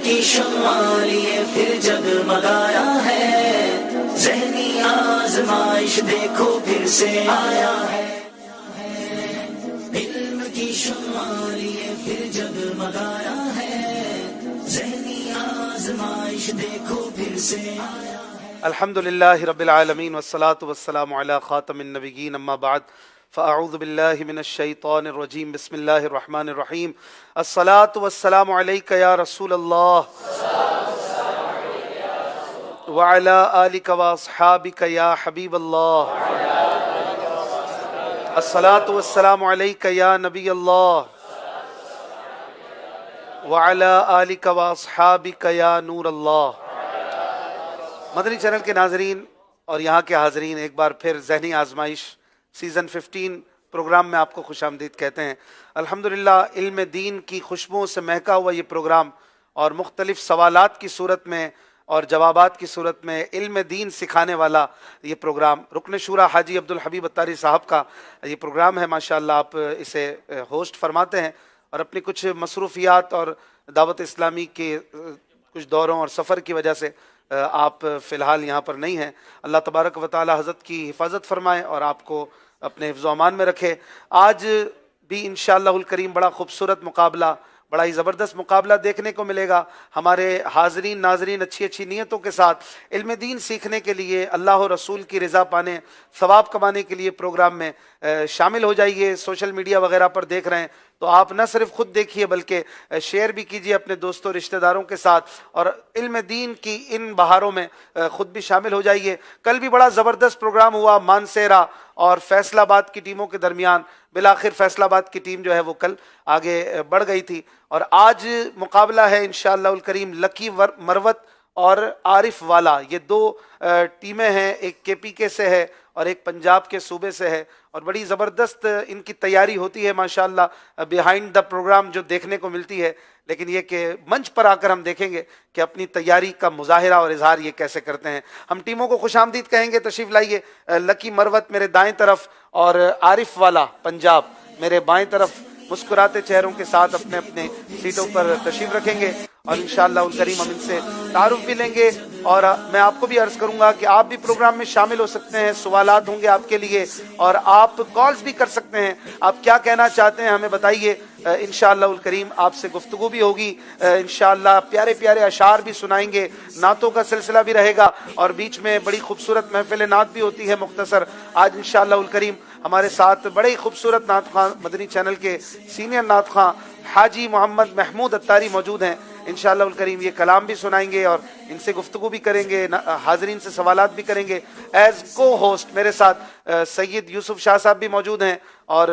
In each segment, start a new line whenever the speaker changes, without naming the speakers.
کی شمع لیے پھر جگمگایا ہے، ذہنی آزمائش دیکھو پھر سے آیا ہے، علم کی شمع لیے پھر جگمگایا ہے، ذہنی آزمائش دیکھو پھر سے آیا ہے۔
الحمدللہ رب العالمین والصلاة والسلام علی خاتم النبیین، اما بعد فاعوذ باللہ من الشیطان الرجیم، بسم اللہ الرحمن الرحیم۔ الصلاة والسلام علیک یا رسول اللہ وعلی آلک واصحابک یا حبیب اللہ، الصلاة والسلام علیک یا نبی اللہ وعلی آلک واصحابک یا نور اللہ۔ مدنی چینل کے ناظرین اور یہاں کے حاضرین، ایک بار پھر ذہنی آزمائش سیزن 15 پروگرام میں آپ کو خوش آمدید کہتے ہیں۔ الحمدللہ علم دین کی خوشبوؤں سے مہکا ہوا یہ پروگرام اور مختلف سوالات کی صورت میں اور جوابات کی صورت میں علم دین سکھانے والا یہ پروگرام رکن شورا حاجی عبدالحبیب اتاری صاحب کا یہ پروگرام ہے۔ ماشاءاللہ آپ اسے ہوسٹ فرماتے ہیں اور اپنی کچھ مصروفیات اور دعوت اسلامی کے کچھ دوروں اور سفر کی وجہ سے آپ فی الحال یہاں پر نہیں ہیں۔ اللہ تبارک و تعالی حضرت کی حفاظت فرمائے اور آپ کو اپنے حفظ و امان میں رکھے۔ آج بھی انشاءاللہ الکریم بڑا خوبصورت مقابلہ، بڑا ہی زبردست مقابلہ دیکھنے کو ملے گا۔ ہمارے حاضرین ناظرین اچھی اچھی نیتوں کے ساتھ علم دین سیکھنے کے لیے، اللہ و رسول کی رضا پانے، ثواب کمانے کے لیے پروگرام میں شامل ہو جائیے۔ سوشل میڈیا وغیرہ پر دیکھ رہے ہیں تو آپ نہ صرف خود دیکھیے بلکہ شیئر بھی کیجیے اپنے دوستوں رشتہ داروں کے ساتھ، اور علم دین کی ان بہاروں میں خود بھی شامل ہو جائیے۔ کل بھی بڑا زبردست پروگرام ہوا مانسیرا اور فیصل آباد کی ٹیموں کے درمیان، بالآخر فیصل آباد کی ٹیم جو ہے وہ کل آگے بڑھ گئی تھی، اور آج مقابلہ ہے انشاءاللہ الکریم لکی مروت اور عارف والا۔ یہ دو ٹیمیں ہیں، ایک کے پی کے سے ہے اور ایک پنجاب کے صوبے سے ہے، اور بڑی زبردست ان کی تیاری ہوتی ہے ماشاءاللہ بیہائنڈ دا پروگرام جو دیکھنے کو ملتی ہے، لیکن یہ کہ منچ پر آ کر ہم دیکھیں گے کہ اپنی تیاری کا مظاہرہ اور اظہار یہ کیسے کرتے ہیں۔ ہم ٹیموں کو خوش آمدید کہیں گے، تشریف لائیے۔ لکی مروت میرے دائیں طرف اور عارف والا پنجاب میرے بائیں طرف مسکراتے چہروں کے ساتھ اپنے اپنے سیٹوں پر تشریف رکھیں گے، اور انشاءاللہ الکریم ہم ان سے تعارف بھی لیں گے، اور میں آپ کو بھی عرض کروں گا کہ آپ بھی پروگرام میں شامل ہو سکتے ہیں، سوالات ہوں گے آپ کے لیے اور آپ کالز بھی کر سکتے ہیں۔ آپ کیا کہنا چاہتے ہیں ہمیں بتائیے، انشاءاللہ الکریم آپ سے گفتگو بھی ہوگی، انشاءاللہ پیارے پیارے اشعار بھی سنائیں گے، نعتوں کا سلسلہ بھی رہے گا، اور بیچ میں بڑی خوبصورت محفل نعت بھی ہوتی ہے مختصر۔ آج انشاءاللہ الکریم ہمارے ساتھ بڑے ہی خوبصورت نعت خواں مدنی چینل کے سینئر نعت خواں حاجی محمد محمود اتاری موجود ہیں۔ انشاءاللہ الکریم یہ کلام بھی سنائیں گے اور ان سے گفتگو بھی کریں گے، حاضرین سے سوالات بھی کریں گے۔ ایز کو ہوسٹ میرے ساتھ سید یوسف شاہ صاحب بھی موجود ہیں اور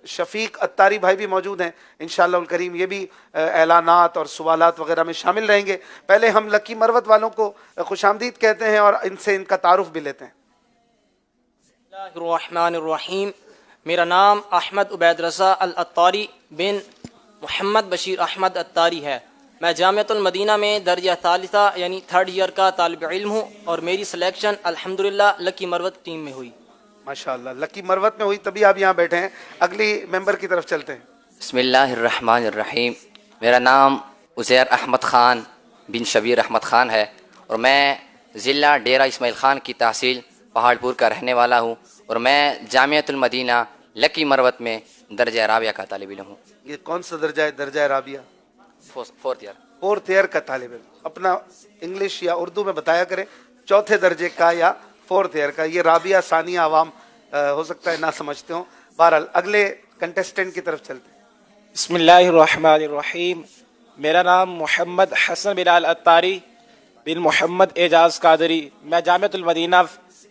شفیق اتاری بھائی بھی موجود ہیں۔ انشاءاللہ الکریم یہ بھی اعلانات اور سوالات وغیرہ میں شامل رہیں گے۔ پہلے ہم لکی مروت والوں کو خوش آمدید کہتے ہیں اور ان سے ان کا تعارف بھی لیتے ہیں۔
بسم اللہ الرحمن الرحیم۔ میرا نام احمد عبید رضا الاتاری بن محمد بشیر احمد اتاری ہے۔ میں جامعۃ المدینہ میں درجہ ثالثہ یعنی 3rd ایئر کا طالب علم ہوں، اور میری سلیکشن الحمدللہ لکی مروت ٹیم میں ہوئی۔
ماشاءاللہ لکی مروت میں ہوئی، تبھی آپ یہاں بیٹھے ہیں۔ اگلی ممبر کی طرف چلتے ہیں۔
بسم اللہ الرحمن الرحیم۔ میرا نام عزیر احمد خان بن شبیر احمد خان ہے، اور میں ضلع ڈیرہ اسماعیل خان کی تحصیل پہاڑ پور کا رہنے والا ہوں، اور میں جامعۃ المدینہ لکی مروت میں درجہ رابعہ کا طالب علم ہوں۔
یہ کون سا درجہ ہے؟ درجہ Rabia
4th year.
4th year کا طالب علم۔ اپنا انگلش یا اردو میں بتایا کریں، چوتھے درجے کا یا 4th ایئر کا۔ یہ رابعہ ثانیہ عوام ہو سکتا ہے نہ سمجھتے ہوں۔ بہرحال اگلے کنٹیسٹنٹ کی طرف چلتے ہیں۔
بسم اللہ الرحمن الرحیم۔ میرا نام محمد حسن بلال اتاری بن محمد اعجاز قادری، میں جامعۃ المدینہ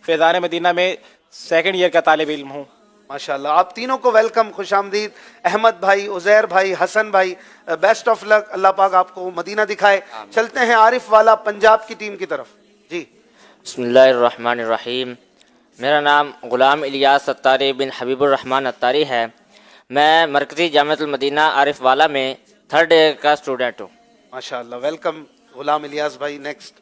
فیضان مدینہ میں 2nd ایئر کا طالب علم ہوں۔
ماشاءاللہ آپ تینوں کو ویلکم، خوش آمدید۔ احمد بھائی، عزیر بھائی، حسن بھائی، بیسٹ آف لک، اللہ پاک آپ کو مدینہ دکھائے۔ چلتے ہیں عارف والا پنجاب کی ٹیم کی طرف۔ جی
بسم اللہ الرحمن الرحیم۔ میرا نام غلام الیاس اتاری بن حبیب الرحمن اتاری ہے، میں مرکزی جامعۃ المدینہ عارف والا میں 3rd ایئر کا اسٹوڈنٹ ہوں۔
ماشاءاللہ ویلکم غلام الیاس بھائی۔ نیکسٹ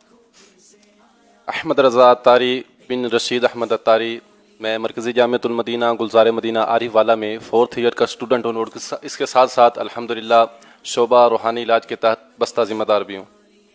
احمد رضا اتاری بن رشید احمد اتاری، میں مرکزی جامعۃ المدینہ گلزار مدینہ عارف والا میں 4th ایئر کا اسٹوڈنٹ ہوں، اور اس کے ساتھ ساتھ الحمدللہ شعبہ روحانی علاج کے تحت بستہ ذمہ دار بھی ہوں۔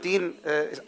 3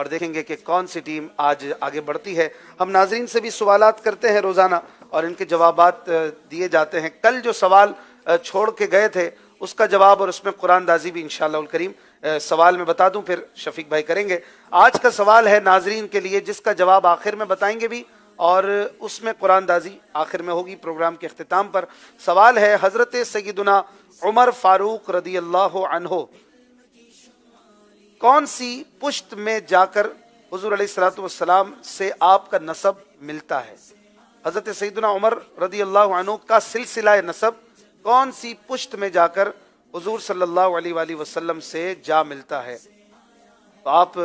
اور دیکھیں گے کہ کون سی ٹیم آج آگے بڑھتی ہے. ہم ناظرین سے بھی سوالات کرتے ہیں روزانہ اور ان کے جوابات دیے جاتے ہیں. کل جو سوال چھوڑ کے گئے تھے اس کا جواب اور اس میں قرآن دازی بھی انشاءاللہ الکریم سوال میں بتا دوں، پھر شفیق بھائی کریں گے. آج کا سوال ہے ناظرین کے لیے جس کا جواب آخر میں بتائیں گے بھی اور اس میں قرآن دازی آخر میں ہوگی پروگرام کے اختتام پر. سوال ہے حضرت سیدنا عمر فاروق رضی اللہ عنہ کون سی پشت میں جا کر حضور علیہ الصلوۃ والسلام سے آپ کا نسب ملتا ہے؟ حضرت سیدنا عمر رضی اللہ عنہ کا سلسلہ نسب کون سی پشت میں جا کر حضور صلی اللہ علیہ وآلہ وسلم سے جا ملتا ہے؟ تو آپ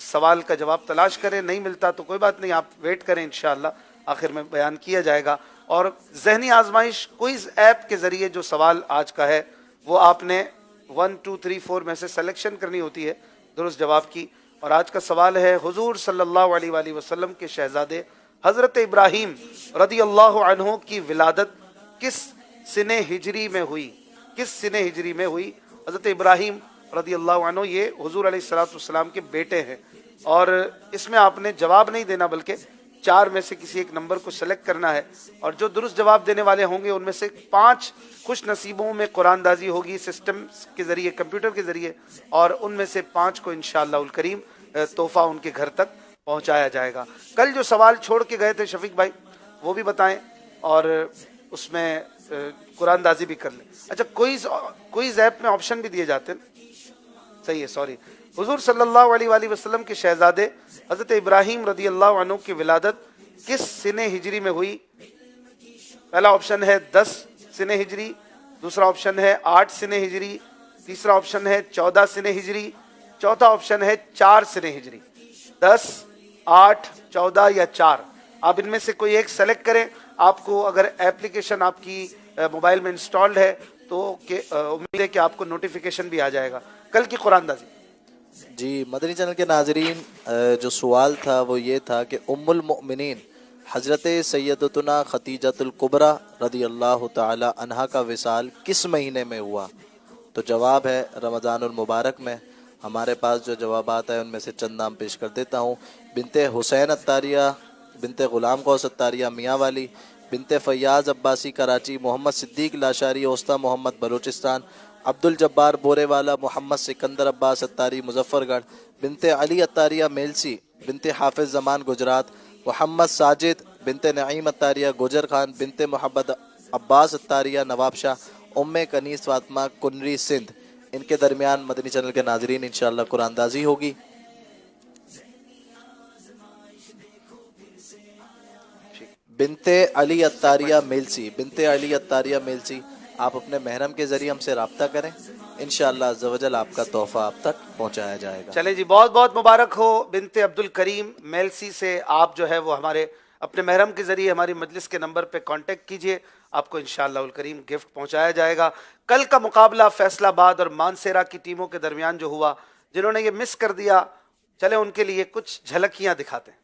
سوال کا جواب تلاش کریں، نہیں ملتا تو کوئی بات نہیں، آپ ویٹ کریں، انشاءاللہ آخر میں بیان کیا جائے گا. اور ذہنی آزمائش کوئز ایپ کے ذریعے جو سوال آج کا ہے وہ آپ نے 1 2 3 4 میں سے سلیکشن کرنی ہوتی ہے درست جواب کی. اور آج کا سوال ہے حضور صلی اللہ علیہ وآلہ وسلم کے شہزادے حضرت ابراہیم رضی اللہ عنہ کی ولادت کس سنہ ہجری میں ہوئی؟ کس سنہ ہجری میں ہوئی؟ حضرت ابراہیم رضی اللہ عنہ یہ حضور علیہ الصلوۃ والسلام کے بیٹے ہیں. اور اس میں آپ نے جواب نہیں دینا بلکہ 4 میں سے کسی ایک نمبر کو سلیکٹ کرنا ہے اور جو درست جواب دینے والے ہوں گے ان میں سے 5 خوش نصیبوں میں قرآن دازی ہوگی سسٹم کے ذریعے، کمپیوٹر کے ذریعے، اور ان میں سے 5 کو انشاءاللہ الکریم تحفہ ان کے گھر تک پہنچایا جائے گا. کل جو سوال چھوڑ کے گئے تھے شفیق بھائی وہ بھی بتائیں اور اس میں قرآن دازی بھی کر لیں. اچھا کوئز ایپ میں آپشن بھی دیے جاتے ہیں، صحیح ہے، سوری. حضور صلی اللہ علیہ وآلہ وسلم کے شہزادے حضرت ابراہیم رضی اللہ عنہ کی ولادت کس سنہ ہجری میں ہوئی؟ پہلا آپشن ہے 10 سنہ ہجری، دوسرا آپشن ہے 8 سنہ ہجری، تیسرا آپشن ہے 14 سنہ ہجری، چوتھا آپشن ہے 4 سنہ ہجری. 10 8 14 یا 4، آپ ان میں سے کوئی ایک سلیکٹ کریں. آپ کو اگر ایپلیکیشن آپ کی موبائل میں انسٹالڈ ہے تو امید ہے کہ آپ کو نوٹیفیکیشن بھی آ جائے گا. کل کی قرآن دازی.
جی مدنی چینل کے ناظرین، جو سوال تھا وہ یہ تھا کہ ام المؤمنین حضرت سیدتنا خدیجۃ الکبریٰ رضی اللہ تعالی عنہا کا وصال کس مہینے میں ہوا؟ تو جواب ہے رمضان المبارک میں. ہمارے پاس جو جوابات ہیں ان میں سے چند نام پیش کر دیتا ہوں. بنت حسین عطاریہ، بنت غلام غوث عطاریہ میاں والی، بنت فیاض عباسی کراچی، محمد صدیق لاشاری اوستا محمد بلوچستان، عبد الجبار بورے والا، محمد سکندر عباس عطاری مظفر گڑھ، بنت علی عطاریہ میلسی، بنت حافظ زمان گجرات، محمد ساجد بنت نعیم عطاریہ گوجر خان، بنت محمد عباس عطاریہ نواب شاہ، ام کنیس فاطمہ کنری سندھ. ان کے درمیان مدنی چینل کے ناظرین انشاءاللہ قرآن دازی ہوگی. بنت علی عطاریہ میلسی، بنت علی عطاریہ میلسی، آپ اپنے محرم کے ذریعے ہم سے رابطہ کریں، انشاءاللہ عز و جل آپ کا تحفہ آپ تک پہنچایا جائے گا.
چلیں جی، بہت بہت مبارک ہو بنت عبد الکریم میلسی سے. آپ جو ہے وہ ہمارے اپنے محرم کے ذریعے ہماری مجلس کے نمبر پہ کانٹیکٹ کیجئے، آپ کو انشاءاللہ الکریم گفٹ پہنچایا جائے گا. کل کا مقابلہ فیصل آباد اور مانسیرا کی ٹیموں کے درمیان جو ہوا، جنہوں نے یہ مس کر دیا، چلیں ان کے لیے کچھ جھلکیاں دکھاتے ہیں.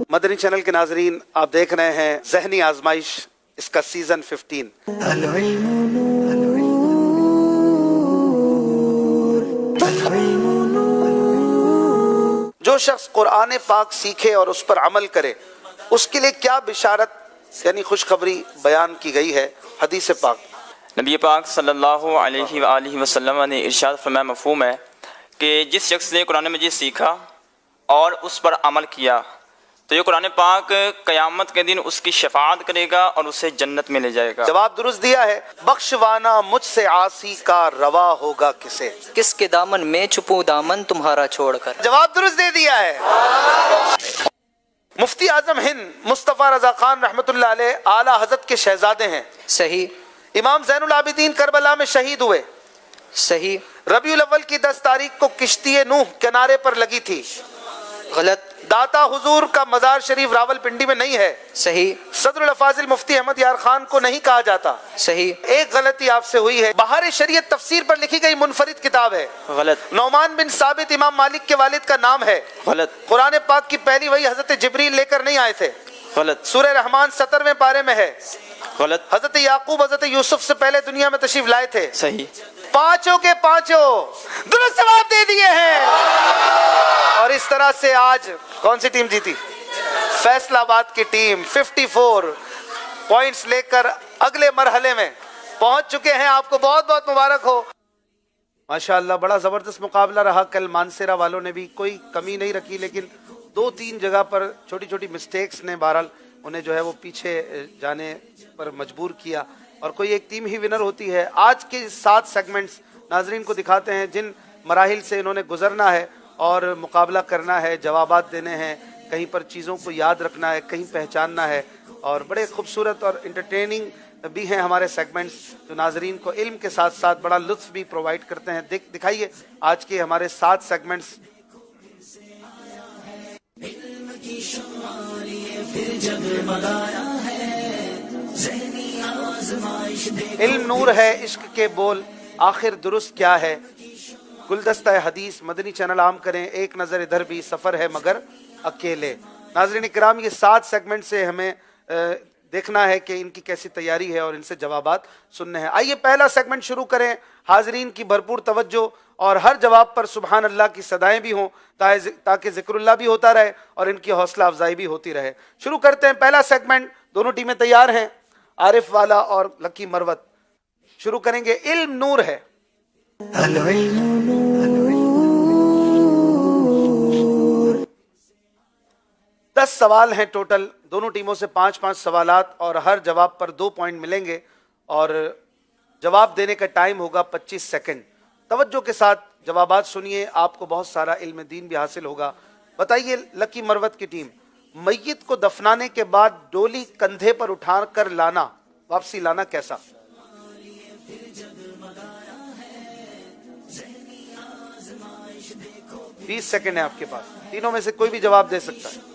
مدنی چینل کے ناظرین، آپ دیکھ رہے ہیں ذہنی آزمائش، اس کا سیزن 15. جو شخص قرآن پاک سیکھے اور اس پر عمل کرے اس کے لیے کیا بشارت یعنی خوشخبری بیان کی گئی ہے حدیث پاک.
نبی پاک صلی اللہ علیہ وآلہ وسلم نے ارشاد فرمایا، مفہوم ہے کہ جس شخص نے قرآن مجید سیکھا اور اس پر عمل کیا تو یہ قرآن پاک قیامت کے دن اس کی شفاعت کرے گا اور اسے جنت میں لے جائے گا.
جواب درست دیا ہے. بخشوانا مجھ سے عاصی کا روا ہوگا کسے؟
کس کے دامن میں چھپوں دامن تمہارا چھوڑ کر.
جواب درست دے دیا ہے. مفتی اعظم ہند مصطفیٰ رضا خان رحمۃ اللہ علیہ اعلیٰ حضرت کے شہزادے ہیں.
صحیح.
امام زین العابدین کربلا میں شہید ہوئے.
صحیح.
ربیع الاول کی 10 تاریخ کو کشتی نوح کنارے پر لگی تھی.
غلط.
داتا حضور کا مزار شریف راول پنڈی میں نہیں ہے.
صحیح.
صدر الافاضل مفتی احمد یار خان کو نہیں کہا جاتا.
صحیح.
ایک غلطی آپ سے ہوئی ہے. بہار شریعت تفسیر پر لکھی گئی منفرد کتاب ہے.
غلط.
نعمان بن ثابت امام مالک کے والد کا نام ہے.
غلط.
قرآن پاک کی پہلی وحی حضرت جبریل لے کر نہیں آئے تھے.
غلط.
سورہ رحمان 17ویں پارے میں ہے.
غلط.
حضرت یعقوب حضرت یوسف سے پہلے دنیا میں تشریف لائے تھے.
صحیح.
پانچوں کے پانچوں درست جواب دے دیے ہیں. اور اس طرح سے آج کون سی ٹیم جیتی؟ فیصل آباد کی ٹیم 54 پوائنٹس لے کر اگلے مرحلے میں پہنچ چکے ہیں. آپ کو بہت بہت مبارک ہو. ماشاءاللہ بڑا زبردست مقابلہ رہا. کل مانسیرا والوں نے بھی کوئی کمی نہیں رکھی، لیکن 2-3 جگہ پر چھوٹی چھوٹی مسٹیکس نے بہرحال انہیں جو ہے وہ پیچھے جانے پر مجبور کیا، اور کوئی ایک ٹیم ہی ونر ہوتی ہے. آج کے 7 سیگمنٹس ناظرین کو دکھاتے ہیں جن مراحل سے انہوں نے گزرنا ہے اور مقابلہ کرنا ہے، جوابات دینے ہیں، کہیں پر چیزوں کو یاد رکھنا ہے، کہیں پہچاننا ہے. اور بڑے خوبصورت اور انٹرٹیننگ بھی ہیں ہمارے سیگمنٹس جو ناظرین کو علم کے ساتھ ساتھ بڑا لطف بھی پرووائڈ کرتے ہیں. دکھائیے آج کے ہمارے 7 سیگمنٹس. علم نور ہے، عشق کے بول، آخر درست کیا ہے؟ گلدستہ حدیث. مدنی چینل عام کریں. ایک نظر ادھر بھی، سفر ہے مگر اکیلے. ناظرین اکرام، یہ 7 سیگمنٹ سے ہمیں دیکھنا ہے کہ ان کی کیسی تیاری ہے اور ان سے جوابات سننے ہیں. آئیے پہلا سیگمنٹ شروع کریں. حاضرین کی بھرپور توجہ اور ہر جواب پر سبحان اللہ کی صدائیں بھی ہوں تاکہ ذکر اللہ بھی ہوتا رہے اور ان کی حوصلہ افزائی بھی ہوتی رہے. شروع کرتے ہیں پہلا سیگمنٹ. دونوں ٹیمیں تیار ہیں، عارف والا اور لکی مروت. شروع کریں گے. علم نور ہے. 10 سوال ہیں ٹوٹل. دونوں ٹیموں سے 5-5 سوالات اور ہر جواب پر 2 پوائنٹ ملیں گے اور جواب دینے کا ٹائم ہوگا 25 سیکنڈ. توجہ کے ساتھ جوابات سنیے، آپ کو بہت سارا علم دین بھی حاصل ہوگا. بتائیے لکی مروت کی ٹیم، میت کو دفنانے کے بعد ڈولی کندھے پر اٹھا کر لانا، واپسی لانا کیسا؟ بیس سیکنڈ ہے آپ کے پاس. تینوں میں سے کوئی بھی جواب دے سکتا ہے.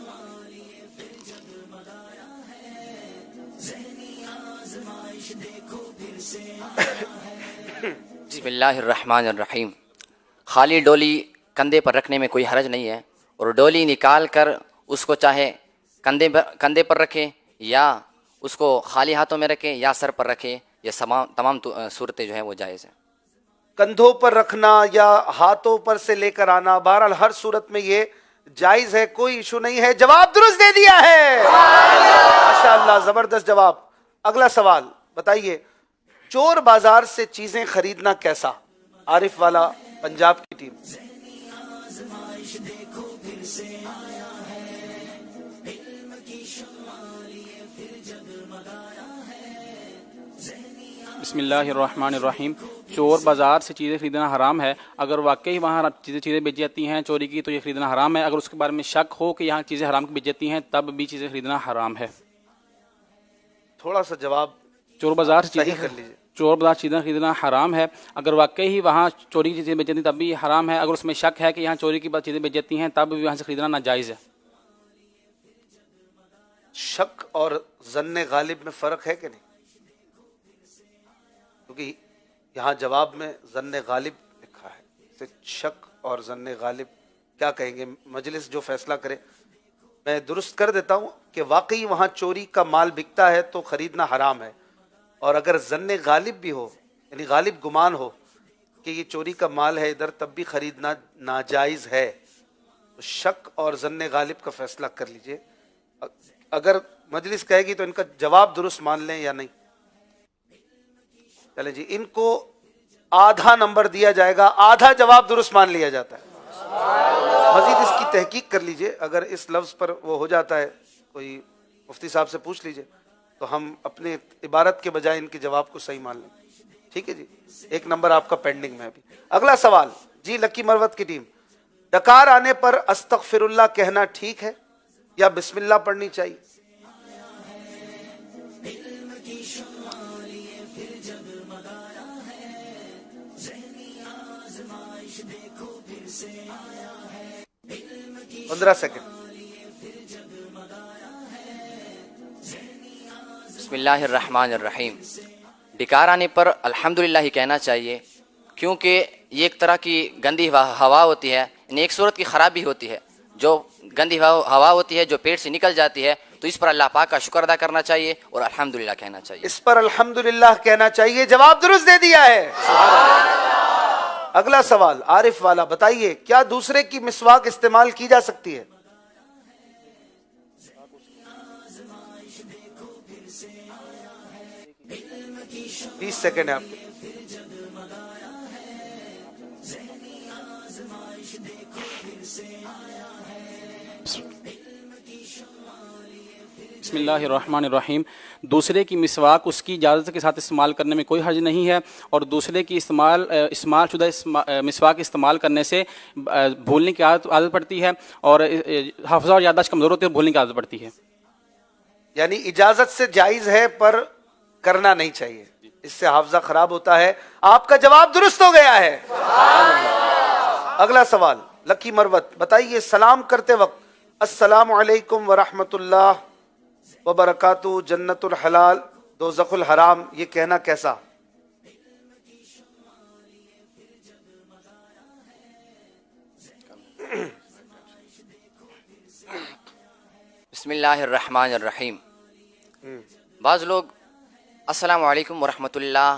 بسم اللہ الرحمن الرحیم. خالی ڈولی کندھے پر رکھنے میں کوئی حرج نہیں ہے، اور ڈولی نکال کر اس کو چاہے کندھے پر رکھے یا اس کو خالی ہاتھوں میں رکھے یا سر پر رکھے، یہ تمام صورتیں جو ہیں وہ جائز ہیں.
کندھوں پر رکھنا یا ہاتھوں پر سے لے کر آنا، بہرحال ہر صورت میں یہ جائز ہے، کوئی ایشو نہیں ہے. جواب درست دے دیا ہے. ماشاءاللہ زبردست جواب. اگلا سوال بتائیے، چور بازار سے چیزیں خریدنا کیسا؟ عارف والا پنجاب کی ٹیم.
بسم اللہ الرحمن الرحیم. چور بازار سے چیزیں خریدنا حرام ہے. اگر واقعی وہاں چیزیں بیچی جاتی ہیں چوری کی تو یہ خریدنا حرام ہے. اگر اس کے بارے میں شک ہو کہ یہاں چیزیں حرام کی بیچی جاتی ہیں تب بھی چیزیں خریدنا حرام ہے.
تھوڑا سا جواب
چور بازار سے
صحیح کر لیجیے.
چور بازار چیزیں خریدنا حرام ہے. اگر واقعی ہی وہاں چوری کی چیزیں بیچی جاتی ہیں تب بھی یہ حرام ہے. اگر اس میں شک ہے کہ یہاں چوری کی چیزیں بیچی جاتی ہیں تب بھی وہاں سے خریدنا ناجائز ہے.
شک اور ظن غالب میں فرق ہے کہ نہیں؟ کیونکہ یہاں جواب میں ظن غالب لکھا ہے. شک اور ظن غالب کیا کہیں گے؟ مجلس جو فیصلہ کرے. میں درست کر دیتا ہوں کہ واقعی وہاں چوری کا مال بکتا ہے تو خریدنا حرام ہے، اور اگر ظن غالب بھی ہو یعنی غالب گمان ہو کہ یہ چوری کا مال ہے ادھر تب بھی خریدنا ناجائز ہے. تو شک اور ظن غالب کا فیصلہ کر لیجئے. اگر مجلس کہے گی تو ان کا جواب درست مان لیں یا نہیں. چلے جی، ان کو آدھا نمبر دیا جائے گا، آدھا جواب درست مان لیا جاتا ہے. مزید اس کی تحقیق کر لیجئے. اگر اس لفظ پر وہ ہو جاتا ہے، کوئی مفتی صاحب سے پوچھ لیجئے تو ہم اپنے عبارت کے بجائے ان کے جواب کو صحیح مان لیں. ٹھیک ہے جی، 1 نمبر آپ کا پینڈنگ میں. ابھی اگلا سوال جی لکی مروت کی ٹیم. ڈکار آنے پر استغفر اللہ کہنا ٹھیک ہے یا بسم اللہ پڑھنی چاہیے؟ پندرہ سیکنڈ.
بسم اللہ الرحمن الرحیم. ڈکار آنے پر الحمدللہ ہی کہنا چاہیے، کیونکہ یہ ایک طرح کی گندی ہوا ہوتی ہے، یعنی ایک صورت کی خرابی ہوتی ہے. جو گندی ہوا ہوتی ہے جو پیٹ سے نکل جاتی ہے تو اس پر اللہ پاک کا شکر ادا کرنا چاہیے اور الحمدللہ کہنا چاہیے.
اس پر الحمدللہ کہنا چاہیے. جواب درست دے دیا ہے. اگلا سوال عارف والا, بتائیے کیا دوسرے کی مسواک استعمال کی جا سکتی ہے؟ بیس سیکنڈ ہے آپ کے.
بسم اللہ الرحمن الرحیم. دوسرے کی مسواک اس کی اجازت کے ساتھ استعمال کرنے میں کوئی حرج نہیں ہے, اور دوسرے کی استعمال شدہ مسواک استعمال کرنے سے بھولنے کی عادت پڑتی ہے, اور حافظہ اور یادداشت کمزور ہوتی ہے, بھولنے کی عادت پڑتی ہے.
یعنی اجازت سے جائز ہے پر کرنا نہیں چاہیے, اس سے حافظہ خراب ہوتا ہے. آپ کا جواب درست ہو گیا ہے. اگلا سوال لکی مروت, بتائیے سلام کرتے وقت السلام علیکم ورحمۃ اللہ وبرکاتہ, جنت الحلال دوزخ الحرام, یہ کہنا کیسا؟
بسم اللہ الرحمن الرحیم. بعض لوگ السلام علیکم ورحمۃ اللہ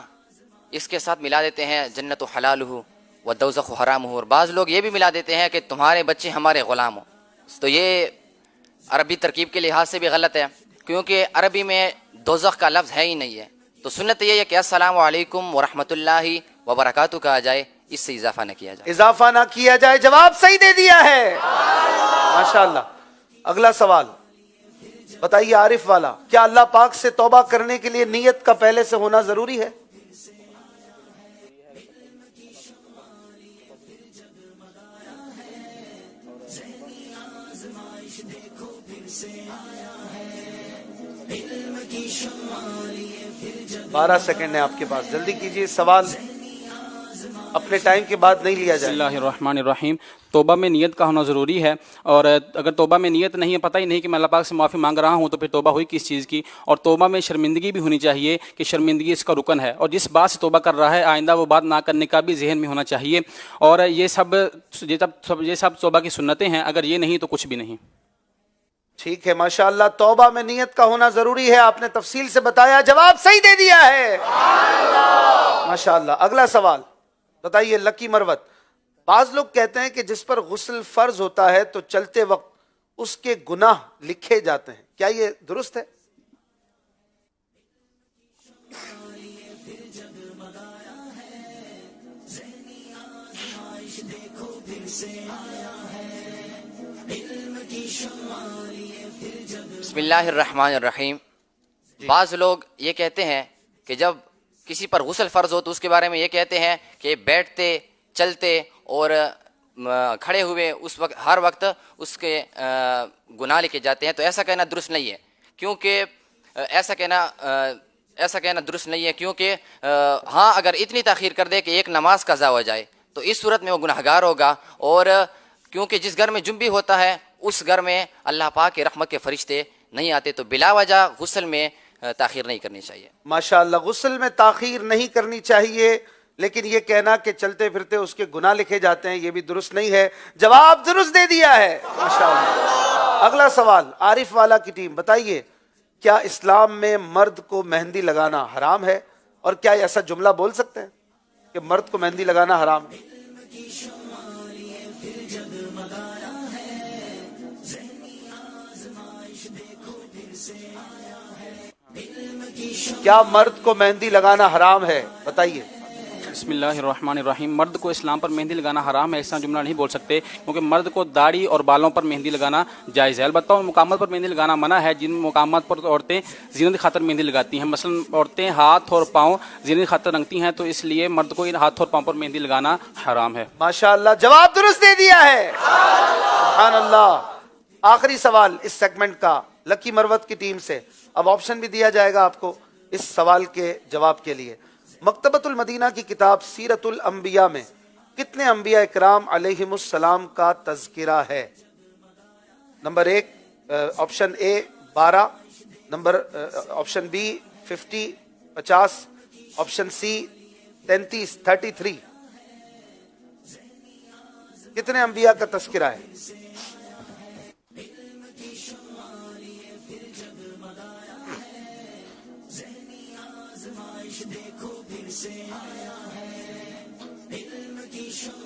اس کے ساتھ ملا دیتے ہیں جنت و حلال ہو و دوزخ و حرام ہو, اور بعض لوگ یہ بھی ملا دیتے ہیں کہ تمہارے بچے ہمارے غلام ہو. تو یہ عربی ترکیب کے لحاظ سے بھی غلط ہے, کیونکہ عربی میں دوزخ کا لفظ ہے ہی نہیں ہے. تو سنت یہ ہے کہ السلام علیکم ورحمۃ اللہ وبرکاتہ کہا جائے, اس سے اضافہ نہ کیا جائے.
اضافہ نہ کیا جائے. جواب صحیح دے دیا ہے, ماشاءاللہ. اگلا سوال بتائیے عارف والا, کیا اللہ پاک سے توبہ کرنے کے لیے نیت کا پہلے سے ہونا ضروری ہے؟ بارہ سیکنڈ ہے آپ کے پاس, جلدی کیجیے. سوال اپنے ٹائم کے بعد نہیں لیا جائے.
بسم اللہ الرحمن الرحیم. توبہ میں نیت کا ہونا ضروری ہے, اور اگر توبہ میں نیت نہیں ہے, پتہ ہی نہیں کہ میں اللہ پاک سے معافی مانگ رہا ہوں, تو پھر توبہ ہوئی کس چیز کی؟ اور توبہ میں شرمندگی بھی ہونی چاہیے کہ شرمندگی اس کا رکن ہے, اور جس بات سے توبہ کر رہا ہے آئندہ وہ بات نہ کرنے کا بھی ذہن میں ہونا چاہیے. اور یہ سب توبہ کی سنتیں ہیں, اگر یہ نہیں تو کچھ بھی نہیں.
ٹھیک ہے, ماشاءاللہ. توبہ میں نیت کا ہونا ضروری ہے, آپ نے تفصیل سے بتایا, جواب صحیح دے دیا ہے. ماشاءاللہ. اگلا سوال بتائیے لکی مروت, بعض لوگ کہتے ہیں کہ جس پر غسل فرض ہوتا ہے تو چلتے وقت اس کے گناہ لکھے جاتے ہیں, کیا یہ درست ہے؟
بسم اللہ الرحمن الرحیم. بعض لوگ یہ کہتے ہیں کہ جب کسی پر غسل فرض ہو تو اس کے بارے میں یہ کہتے ہیں کہ بیٹھتے, چلتے اور کھڑے ہوئے اس وقت ہر وقت اس کے گناہ لکھے جاتے ہیں. تو ایسا کہنا درست نہیں ہے, کیونکہ ایسا کہنا درست نہیں ہے, کیونکہ ہاں اگر اتنی تاخیر کر دے کہ ایک نماز قضا ہو جائے تو اس صورت میں وہ گناہگار ہوگا. اور کیونکہ جس گھر میں جنبی ہوتا ہے اس گھر میں اللہ پاک کے رحمت کے فرشتے نہیں آتے, تو بلا وجہ غسل میں تاخیر نہیں کرنی چاہیے.
ماشاءاللہ. غسل میں تاخیر نہیں کرنی چاہیے, لیکن یہ کہنا کہ چلتے پھرتے اس کے گناہ لکھے جاتے ہیں یہ بھی درست نہیں ہے. جواب درست دے دیا ہے, ماشاءاللہ. اگلا سوال عارف والا کی ٹیم, بتائیے کیا اسلام میں مرد کو مہندی لگانا حرام ہے, اور کیا ایسا جملہ بول سکتے ہیں کہ مرد کو مہندی لگانا حرام ہے؟ کیا مرد کو مہندی لگانا حرام ہے؟ بتائیے.
بسم اللہ الرحمن الرحیم. مرد کو اسلام پر مہندی لگانا حرام ہے, ایسا جملہ نہیں بول سکتے, کیونکہ مرد کو داڑھی اور بالوں پر مہندی لگانا جائز ہے. البتہ ان مقامات پر مہندی لگانا منع ہے جن مقامات پر عورتیں زینت کی خاطر مہندی لگاتی ہیں. مثلا عورتیں ہاتھ اور پاؤں زینت کی خاطر رنگتی ہیں, تو اس لیے مرد کو ان ہاتھ اور پاؤں پر مہندی لگانا حرام ہے.
ماشاءاللہ. جواب درست دے دیا ہے, سبحان اللہ. آخری سوال اس سیگمنٹ کا لکی مروت کی ٹیم سے, اب آپشن بھی دیا جائے گا آپ کو اس سوال کے جواب کے لیے. مکتبۃ المدینہ کی کتاب سیرت الانبیاء میں کتنے انبیاء اکرام علیہم السلام کا تذکرہ ہے؟ Number 1 option A 12, number option B 50 option C 33. کتنے انبیاء کا تذکرہ ہے؟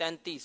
33।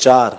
4।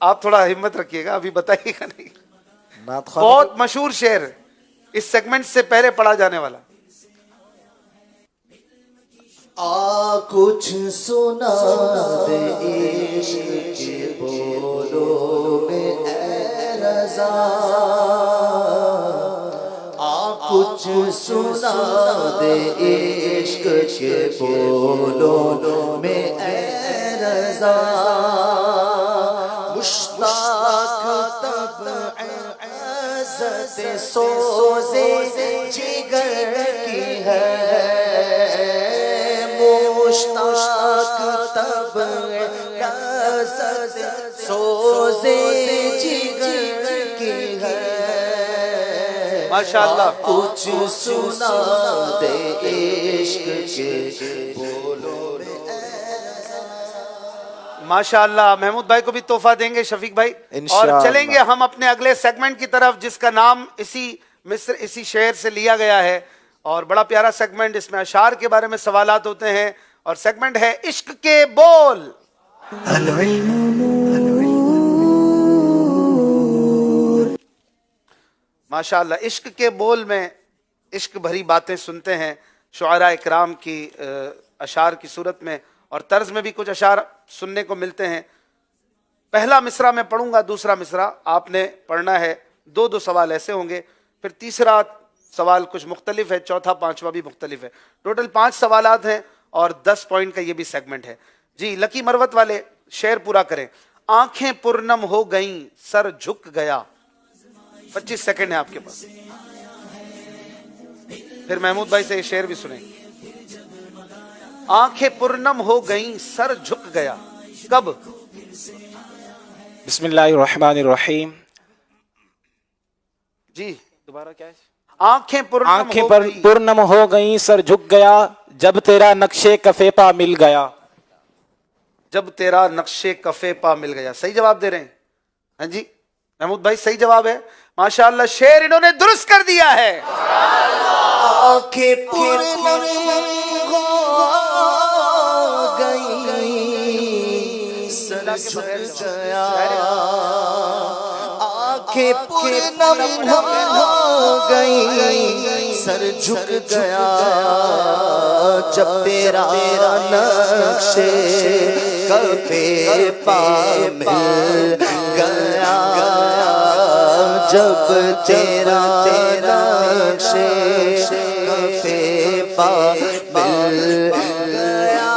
آپ تھوڑا ہمت رکھیے گا, ابھی بتائیے گا نہیں.
نعت خوانی
بہت مشہور شعر اس سیگمنٹ سے پہلے پڑھا جانے والا.
کچھ سنا دے عشق کے بولوں میں اے رضا, کچھ سنا دے عشق کے بولوں میں اے رضا, مشتاق طبع عزت سوزے جگر کی ہے, مشتاق طبع عزت سوزے جگر کی ہے.
ماشاءاللہ,
کچھ سنا دے عشق کے بولوں میں.
ماشاءاللہ. محمود بھائی کو بھی تحفہ دیں گے شفیق بھائی, اور چلیں گے ہم اپنے اگلے سیگمنٹ کی طرف جس کا نام اسی شعر سے لیا گیا ہے, اور بڑا پیارا سیگمنٹ. اس میں اشعار کے بارے میں سوالات ہوتے ہیں, اور سیگمنٹ ہے عشق کے بول. ماشاءاللہ, عشق کے بول میں عشق بھری باتیں سنتے ہیں شعراء اکرام کی اشعار کی صورت میں, اور طرز میں بھی کچھ اشعار سننے کو ملتے ہیں. پہلا مصرع میں پڑھوں گا, دوسرا مصرع آپ نے پڑھنا ہے. دو سوال ایسے ہوں گے, پھر تیسرا سوال کچھ مختلف ہے, چوتھا پانچواں بھی مختلف ہے. ٹوٹل 5 سوالات ہیں اور 10 پوائنٹ کا یہ بھی سیگمنٹ ہے. جی لکی مروت والے شعر پورا کریں. آنکھیں پرنم ہو گئیں سر جھک گیا. 25 سیکنڈ ہے آپ کے پاس. پھر محمود بھائی سے یہ شعر بھی سنیں. آنکھیں پرنم ہو گئیں سر جھک گیا, کب؟
بسم اللہ الرحمن الرحیم.
جی
دوبارہ کیا ہے؟
آنکھیں
پرنم ہو گئیں سر جھک گیا, جب تیرا نقشے کفے پا مل گیا.
جب تیرا نقشے کفے پا مل گیا. صحیح جواب دے رہے ہیں. ہاں جی محمود بھائی صحیح جواب ہے. ماشاءاللہ, شعر انہوں نے درست کر دیا ہے.
آنکھیں پرنم ہو گئی سر جھک گیا, آنکھیں پرنم ہو گئی سر جھک گیا, جب تیرا نقشے کفے پا مل گیا, جب تیرا نقشے کفے پا مل گیا.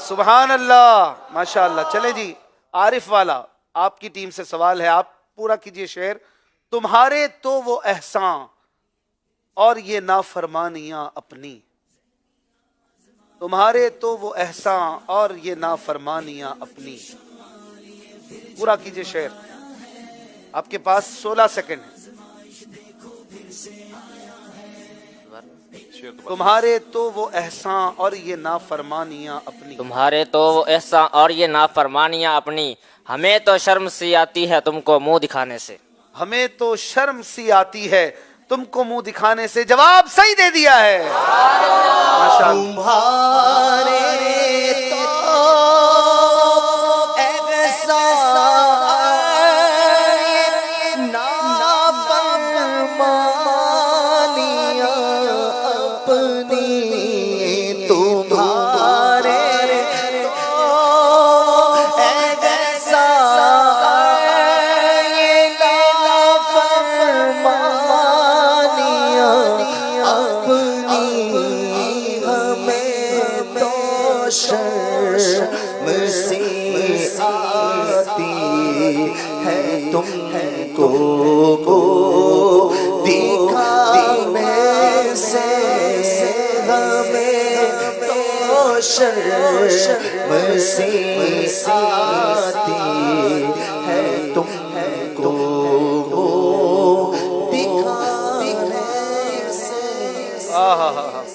سبحان اللہ, ماشاءاللہ. چلے جی عارف والا, آپ کی ٹیم سے سوال ہے, آپ پورا کیجئے شعر. تمہارے تو وہ احسان اور یہ نافرمانیاں اپنی. تمہارے تو وہ احسان اور یہ نافرمانیاں اپنی. پورا کیجئے شعر, آپ کے پاس 16 سیکنڈ ہے. تمہارے تو وہ احسان اور یہ نافرمانیاں اپنی.
تمہارے تو وہ احسان اور یہ نافرمانیاں اپنی, ہمیں تو شرم سی آتی ہے تم کو منہ دکھانے سے.
ہمیں تو شرم سی آتی ہے تم کو منہ دکھانے سے. جواب صحیح دے دیا ہے.
تمہارے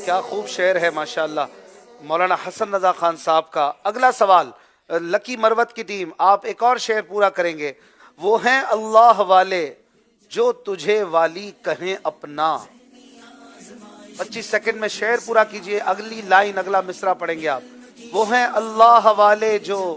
کیا خوب شعر ہے ماشاءاللہ مولانا حسن رضا خان صاحب کا. اگلا سوال لکی مروت کی ٹیم, آپ ایک اور شعر پورا کریں گے. وہ ہیں اللہ والے جو تجھے والی کہیں اپنا. 25 سیکنڈ میں شعر پورا کیجئے. اگلی لائن اگلا مصرع پڑھیں گے آپ. وہ ہیں اللہ والے جو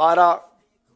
12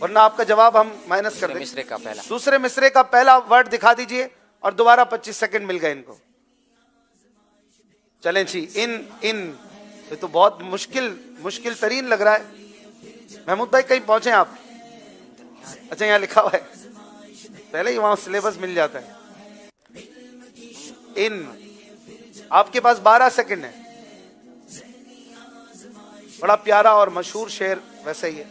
ورنہ آپ کا جواب ہم مائنس کر دیں.
مصرے کا پہلا.
دوسرے مصرے کا پہلا ورڈ دکھا دیجئے اور دوبارہ 25 سیکنڈ مل گئے ان کو. چلیں جی. ان یہ تو بہت مشکل ترین لگ رہا ہے. محمود بھائی کہیں پہنچے آپ؟ اچھا یہاں لکھا ہوا ہے, پہلے ہی وہاں سلیبس مل جاتا ہے. ان آپ کے پاس 12 سیکنڈ ہے. بڑا پیارا اور مشہور شعر ویسے ہی ہے.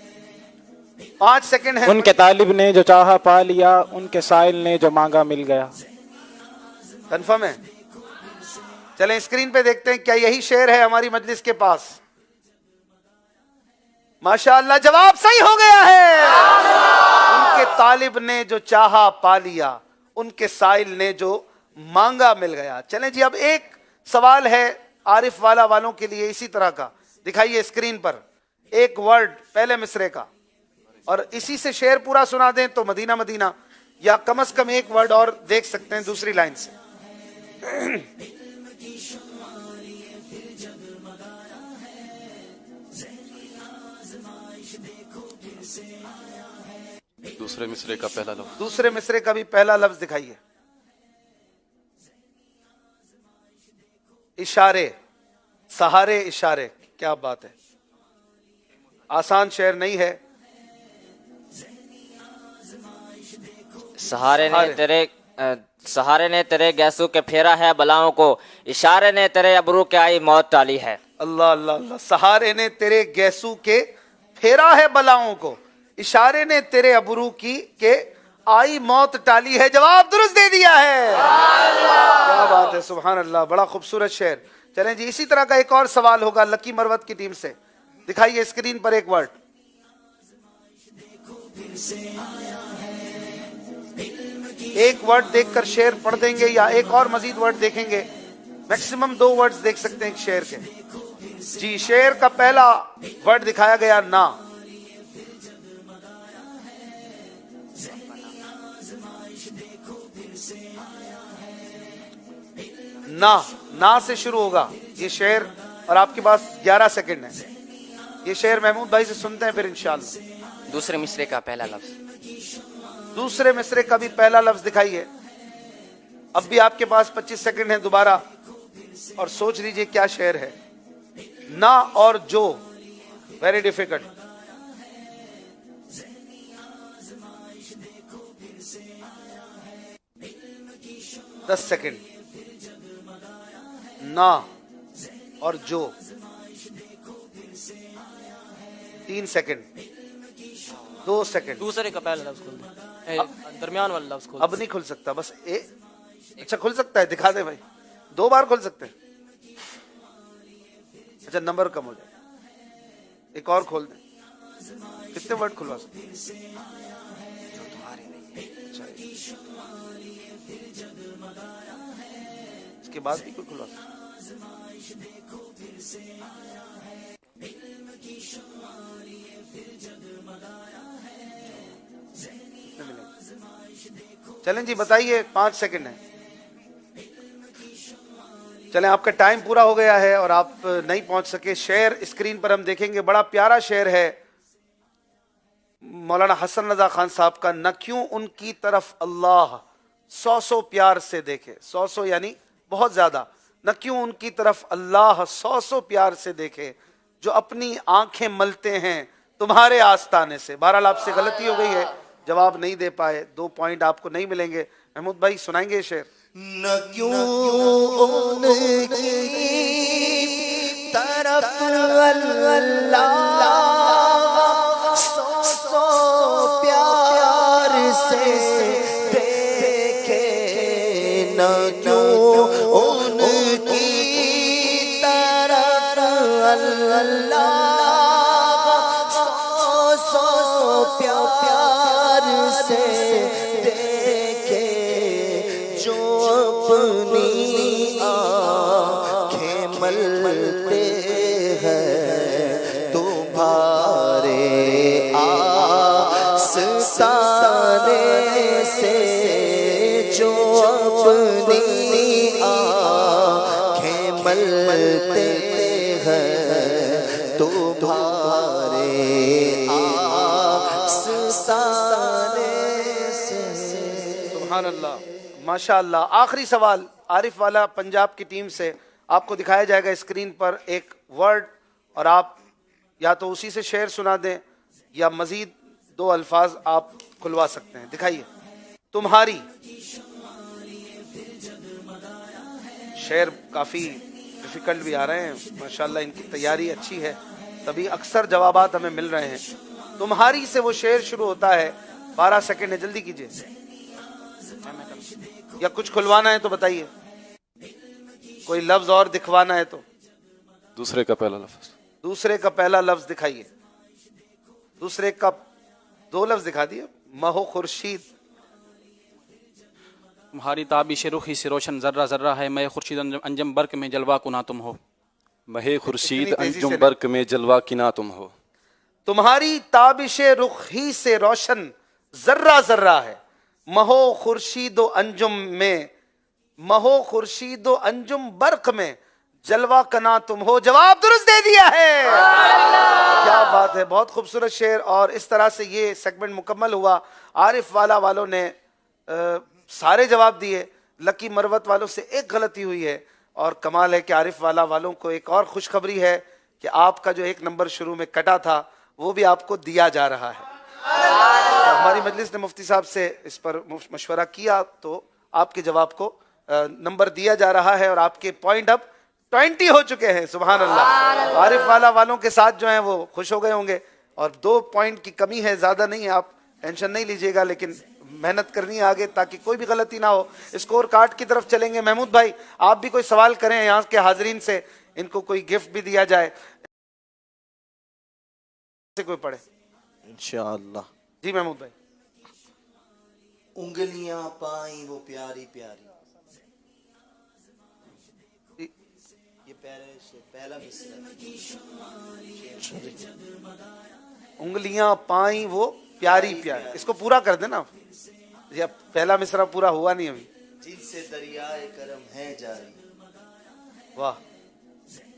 5 سیکنڈ ہے.
ان کے طالب نے جو چاہا پا لیا, ان کے سائل نے جو مانگا مل گیا.
کنفرم ہے؟ چلیں اسکرین پہ دیکھتے ہیں کیا یہی شعر ہے ہماری مجلس کے پاس. ماشاءاللہ جواب صحیح ہو گیا ہے. ان کے طالب نے جو چاہا پا لیا, ان کے سائل نے جو مانگا مل گیا. چلیں جی اب ایک سوال ہے عارف والا والوں کے لیے اسی طرح کا. دکھائیے اسکرین پر ایک ورڈ پہلے مصرے کا, اور اسی سے شعر پورا سنا دیں تو مدینہ مدینہ, یا کم از کم ایک ورڈ اور دیکھ سکتے ہیں دوسری لائن سے.
دوسرے مصرے کا پہلا لفظ.
دوسرے مصرے کا بھی پہلا لفظ دکھائیے. اشارے, سہارے اشارے. کیا بات ہے, آسان شعر نہیں ہے.
سہارے نے تیرے گیسو کے پھیرا ہے بلاؤں کو, اشارے نے تیرے ابرو کے آئی موت ٹالی ہے.
اللہ اللہ اللہ. سہارے نے تیرے گیسو کے پھیرا ہے بلاؤں کو, اشارے نے تیرے ابرو کی کہ آئی موت ٹالی ہے. جواب درست دے دیا ہے. کیا بات ہے, سبحان اللہ. بڑا خوبصورت شعر. چلیں جی اسی طرح کا ایک اور سوال ہوگا لکی مروت کی ٹیم سے. دکھائیے اسکرین پر ایک ورڈ. ایک ورڈ دیکھ کر شعر پڑھ دیں گے یا ایک اور مزید ورڈ دیکھیں گے؟ میکسیمم 2 ورڈز دیکھ سکتے ہیں ایک شعر کے. جی شعر کا پہلا ورڈ دکھایا گیا نا. نا سے شروع ہوگا یہ شعر, اور آپ کے پاس 11 سیکنڈ ہے. یہ شعر محمود بھائی سے سنتے ہیں پھر انشاءاللہ.
دوسرے مصرے کا پہلا لفظ.
دوسرے مصرے کا بھی پہلا لفظ دکھائیے. اب بھی آپ کے پاس 25 سیکنڈ ہیں دوبارہ, اور سوچ لیجئے کیا شعر ہے. نا اور جو, ویری ڈیفیکلٹ. دس سیکنڈ. نا اور جو, 3 سیکنڈ, 2 سیکنڈ.
دوسرے کا پہلا لفظ کھول دیں, درمیان والا لفظ کھول.
اب نہیں کھل سکتا, بس اچھا کھل سکتا ہے, دکھا دیں بھائی. 2 بار کھل سکتے ہیں. اچھا نمبر کم ہو جائے, ایک اور کھول دیں. کتنے ورڈ کھلوا سکتے ہیں؟ اس کے بعد بھی کوئی کھلوا سکتے ہیں؟ چلیں جی بتائیے, 5 سیکنڈ ہے. چلیں آپ کا ٹائم پورا ہو گیا ہے اور آپ نہیں پہنچ سکے. شعر اسکرین پر ہم دیکھیں گے, بڑا پیارا شعر ہے مولانا حسن رضا خان صاحب کا. نہ کیوں ان کی طرف اللہ 100 پیار سے دیکھے. 100 یعنی بہت زیادہ. نہ کیوں ان کی طرف اللہ 100 پیار سے دیکھے, جو اپنی آنکھیں ملتے ہیں تمہارے آستانے سے. بہرحال آپ سے غلطی ہو گئی ہے, جواب نہیں دے پائے, 2 پوائنٹ آپ کو نہیں ملیں گے. محمود بھائی سنائیں گے یہ شعر.
نہ کیوں ان کی طرف اللہ 100 پیار سے دیکھے, نہ کیوں ان کی طرف اللہ 100 پیار سے دیکھے, جو اپنی آنکھیں ملتے ہیں تمہارے آستانے سے, جو اپنی آنکھیں ملتے ہیں تمہارے آستانے
سبحان اللہ، ماشاء اللہ. آخری سوال عارف والا پنجاب کی ٹیم سے. آپ کو دکھایا جائے گا اسکرین پر ایک ورڈ، اور آپ یا تو اسی سے شعر سنا دیں یا مزید 2 الفاظ آپ کھلوا سکتے ہیں. دکھائیے. تمہاری. شعر کافی ڈیفیکلٹ بھی آ رہے ہیں ماشاءاللہ، ان کی تیاری اچھی ہے تبھی اکثر جوابات ہمیں مل رہے ہیں. تمہاری سے وہ شعر شروع ہوتا ہے. 12 سیکنڈ ہے، جلدی کیجیے. یا کچھ کھلوانا ہے تو بتائیے، کوئی لفظ اور دکھوانا ہے تو.
دوسرے کا پہلا لفظ.
دوسرے کا پہلا لفظ دکھائیے. دوسرے کا 2 لفظ دکھا دیے. مہو خورشید.
تمہاری تابش رخی سے روشن ذرہ ذرہ ہے، میں خورشید انجم برق میں جلوہ کنا تم ہو.
مہے خورشید انجم برق میں جلوہ کنا تم ہو.
تمہاری تابش رخ ہی سے روشن ذرہ ذرہ ہے، مہو خورشید و انجم میں، مہو خورشید و انجم برق میں جلوہ کنا تم ہو. جواب درست دے دیا ہے. کیا بات ہے، بہت خوبصورت شعر. اور اس طرح سے یہ سیگمنٹ مکمل ہوا. عارف والا والوں نے سارے جواب دیے. لکی مروت والوں سے ایک غلطی ہوئی ہے. اور کمال ہے کہ عارف والا والوں کو ایک اور خوشخبری ہے کہ آپ کا جو 1 نمبر شروع میں کٹا تھا وہ بھی آپ کو دیا جا رہا ہے. ہماری مجلس نے مفتی صاحب سے اس پر مشورہ کیا تو آپ کے جواب کو نمبر دیا جا رہا ہے، اور آپ کے پوائنٹ اب 20 ہو چکے ہیں. سبحان اللہ. عارف والا والوں کے ساتھ جو ہیں وہ خوش ہو گئے ہوں گے. اور 2 پوائنٹ کی کمی ہے، زیادہ نہیں ہے. آپ ٹینشن نہیں لیجئے گا، لیکن محنت کرنی ہے آگے تاکہ کوئی بھی غلطی نہ ہو. اسکور کارڈ کی طرف چلیں گے. محمود بھائی آپ بھی کوئی سوال کریں یہاں کے حاضرین سے، ان کو کوئی گفٹ بھی دیا جائے. کوئی پڑھے
انشاءاللہ.
جی محمود بھائی.
انگلیاں پائیں وہ پیاری پیاری. یہ پہلا مصرع.
انگلیاں پائیں وہ پیاری پیاری، اس کو پورا کر دینا. یہ پہلا مصرع پورا ہوا نہیں ابھی.
جن سے دریائے کرم ہے جاری.
واہ.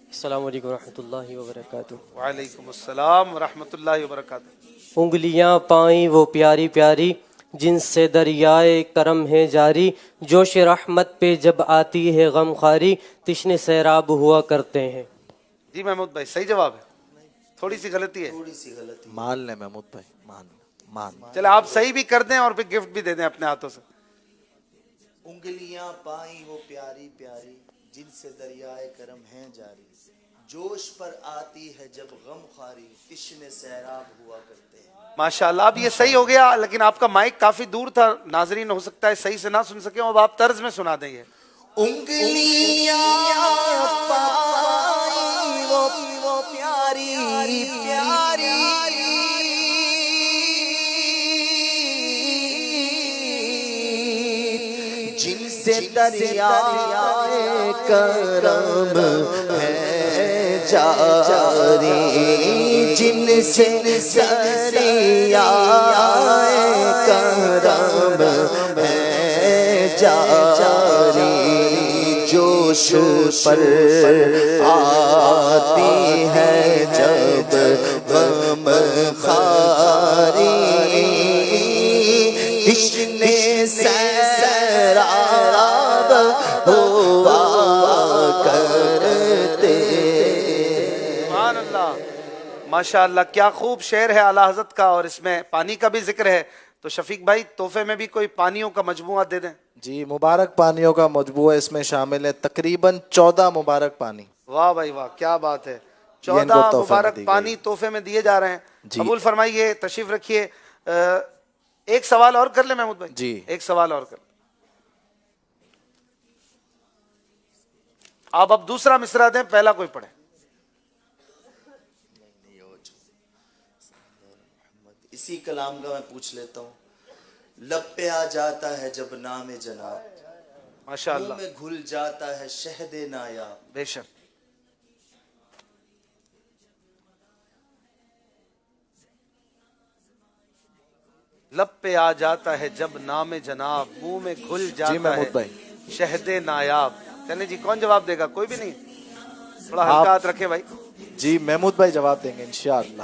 السلام علیکم ورحمۃ اللہ وبرکاتہ.
وعلیکم السلام ورحمۃ اللہ وبرکاتہ.
انگلیاں پائیں وہ پیاری پیاری، جن سے دریائے کرم ہے جاری، جوش رحمت پہ جب آتی ہے غم خواری، تشنے سیراب ہوا کرتے ہیں.
جی محمود بھائی صحیح جواب ہے. تھوڑی سی غلطی ہے.
مان لیں محمود بھائی، مان.
چلے آپ صحیح بھی کر دیں اور پھر گفٹ بھی دے دیں اپنے ہاتھوں سے.
انگلیاں پائیں وہ پیاری پیاری، جن سے دریائے کرم ہے جاری، جوش پر آتی ہے جب غم خواری، تشنے سیراب ہوا کرتے ہیں.
ماشاءاللہ. اب یہ صحیح ہو گیا، لیکن آپ کا مائک کافی دور تھا، ناظرین ہو سکتا ہے صحیح سے نہ سن سکے. اب آپ طرز میں سنا دیں. یہ
انگلیاں پائیں وہ پیاری پیاری، جن سے دریائے کرم ہے جاری، جن سے دریائے کرم ہے جاری، جوش پر آتی ہے جب غم خواری، تشنے سیراب ہوا کرتے.
سبحان اللہ. ماشاءاللہ کیا خوب شعر ہے اعلیٰ حضرت کا، اور اس میں پانی کا بھی ذکر ہے. تو شفیق بھائی تحفے میں بھی کوئی پانیوں کا مجموعہ دے دیں.
جی مبارک پانیوں کا مجموعہ اس میں شامل ہے، تقریباً 14 مبارک پانی.
واہ بھائی واہ، کیا بات ہے. 14 مبارک پانی تحفے میں دیے جا رہے ہیں. قبول فرمائیے، تشریف رکھیے. ایک سوال اور کر لیں محمود بھائی.
جی
ایک سوال اور کر لیں. آپ اب دوسرا مصرع دیں، پہلا کوئی پڑھے.
اسی کلام کا میں پوچھ لیتا ہوں. لب پہ آ جاتا ہے جب نام جناب،
ماشاءاللہ،
منہ میں گھل جاتا ہے شہد نایاب.
بے شک. لب پہ آ جاتا ہے جب نام جناب، منہ میں گھل جاتا ہے شہد نایاب. چلیں جی، کون جواب دے گا؟ کوئی بھی نہیں. تھوڑا ہلکا ہاتھ رکھے بھائی.
جی محمود بھائی جواب دیں گے انشاءاللہ.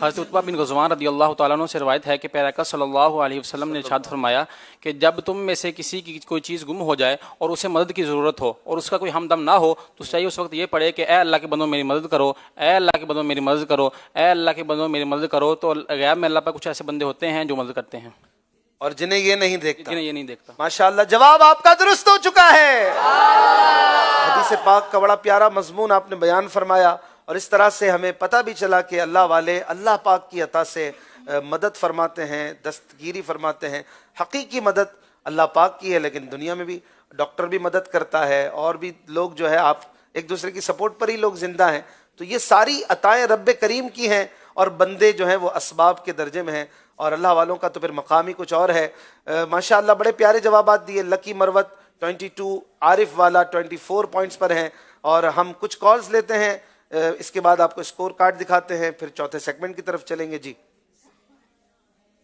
حضرت عتبہ بن غزوان رضی اللہ تعالیٰ عنہ سے روایت ہے کہ پیارے آقا صلی اللہ علیہ وسلم نے ارشاد فرمایا کہ جب تم میں سے کسی کی کوئی چیز گم ہو جائے اور اسے مدد کی ضرورت ہو اور اس کا کوئی ہمدم نہ ہو تو چاہیے اس وقت یہ پڑھے کہ اے اللہ کے بندوں میری مدد کرو، اے اللہ کے بندوں میری مدد کرو، اے اللہ کے بندوں میری مدد کرو. تو غیب میں اللہ پر کچھ ایسے بندے ہوتے ہیں جو مدد کرتے ہیں
اور جنہیں یہ نہیں دیکھتا.
جنہیں یہ نہیں دیکھتا.
ماشاءاللہ جواب آپ کا درست ہو چکا ہے. حدیث پاک کا بڑا پیارا مضمون آپ نے بیان فرمایا اور اس طرح سے ہمیں پتہ بھی چلا کہ اللہ والے اللہ پاک کی عطا سے مدد فرماتے ہیں، دستگیری فرماتے ہیں. حقیقی مدد اللہ پاک کی ہے، لیکن دنیا میں بھی ڈاکٹر بھی مدد کرتا ہے اور بھی لوگ جو ہے آپ ایک دوسرے کی سپورٹ پر ہی لوگ زندہ ہیں. تو یہ ساری عطائیں رب کریم کی ہیں اور بندے جو ہیں وہ اسباب کے درجے میں ہیں اور اللہ والوں کا تو پھر مقام ہی کچھ اور ہے. ماشاءاللہ بڑے پیارے جوابات دیے. لکی مروت 22، عارف والا 24 پوائنٹس پر ہیں. اور ہم کچھ کالز لیتے ہیں، اس کے بعد آپ کو اسکور کارڈ دکھاتے ہیں، پھر چوتھے سیگمنٹ کی طرف چلیں گے. جی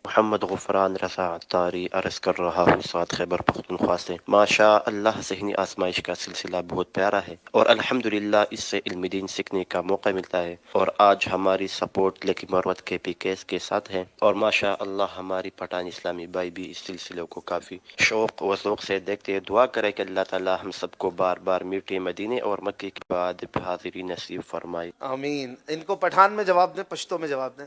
محمد غفران رضا عطاری عرض کر رہا ہوں سعد خیبر پختونخوا سے. ماشاء اللہ ذہنی آزمائش کا سلسلہ بہت پیارا ہے اور الحمدللہ اس سے علم دین سیکھنے کا موقع ملتا ہے اور آج ہماری سپورٹ لکی مروت کے پی کیس کے ساتھ ہے اور ماشاء اللہ ہماری پٹھان اسلامی بھائی بھی اس سلسلے کو کافی شوق و ذوق سے دیکھتے ہیں. دعا کرے کہ اللہ تعالی ہم سب کو بار بار میٹھے مدینے اور مکے کے بعد حاضری نصیب فرمائے.
آمین. ان کو پٹھان میں جواب دیں، پشتو میں جواب دیں.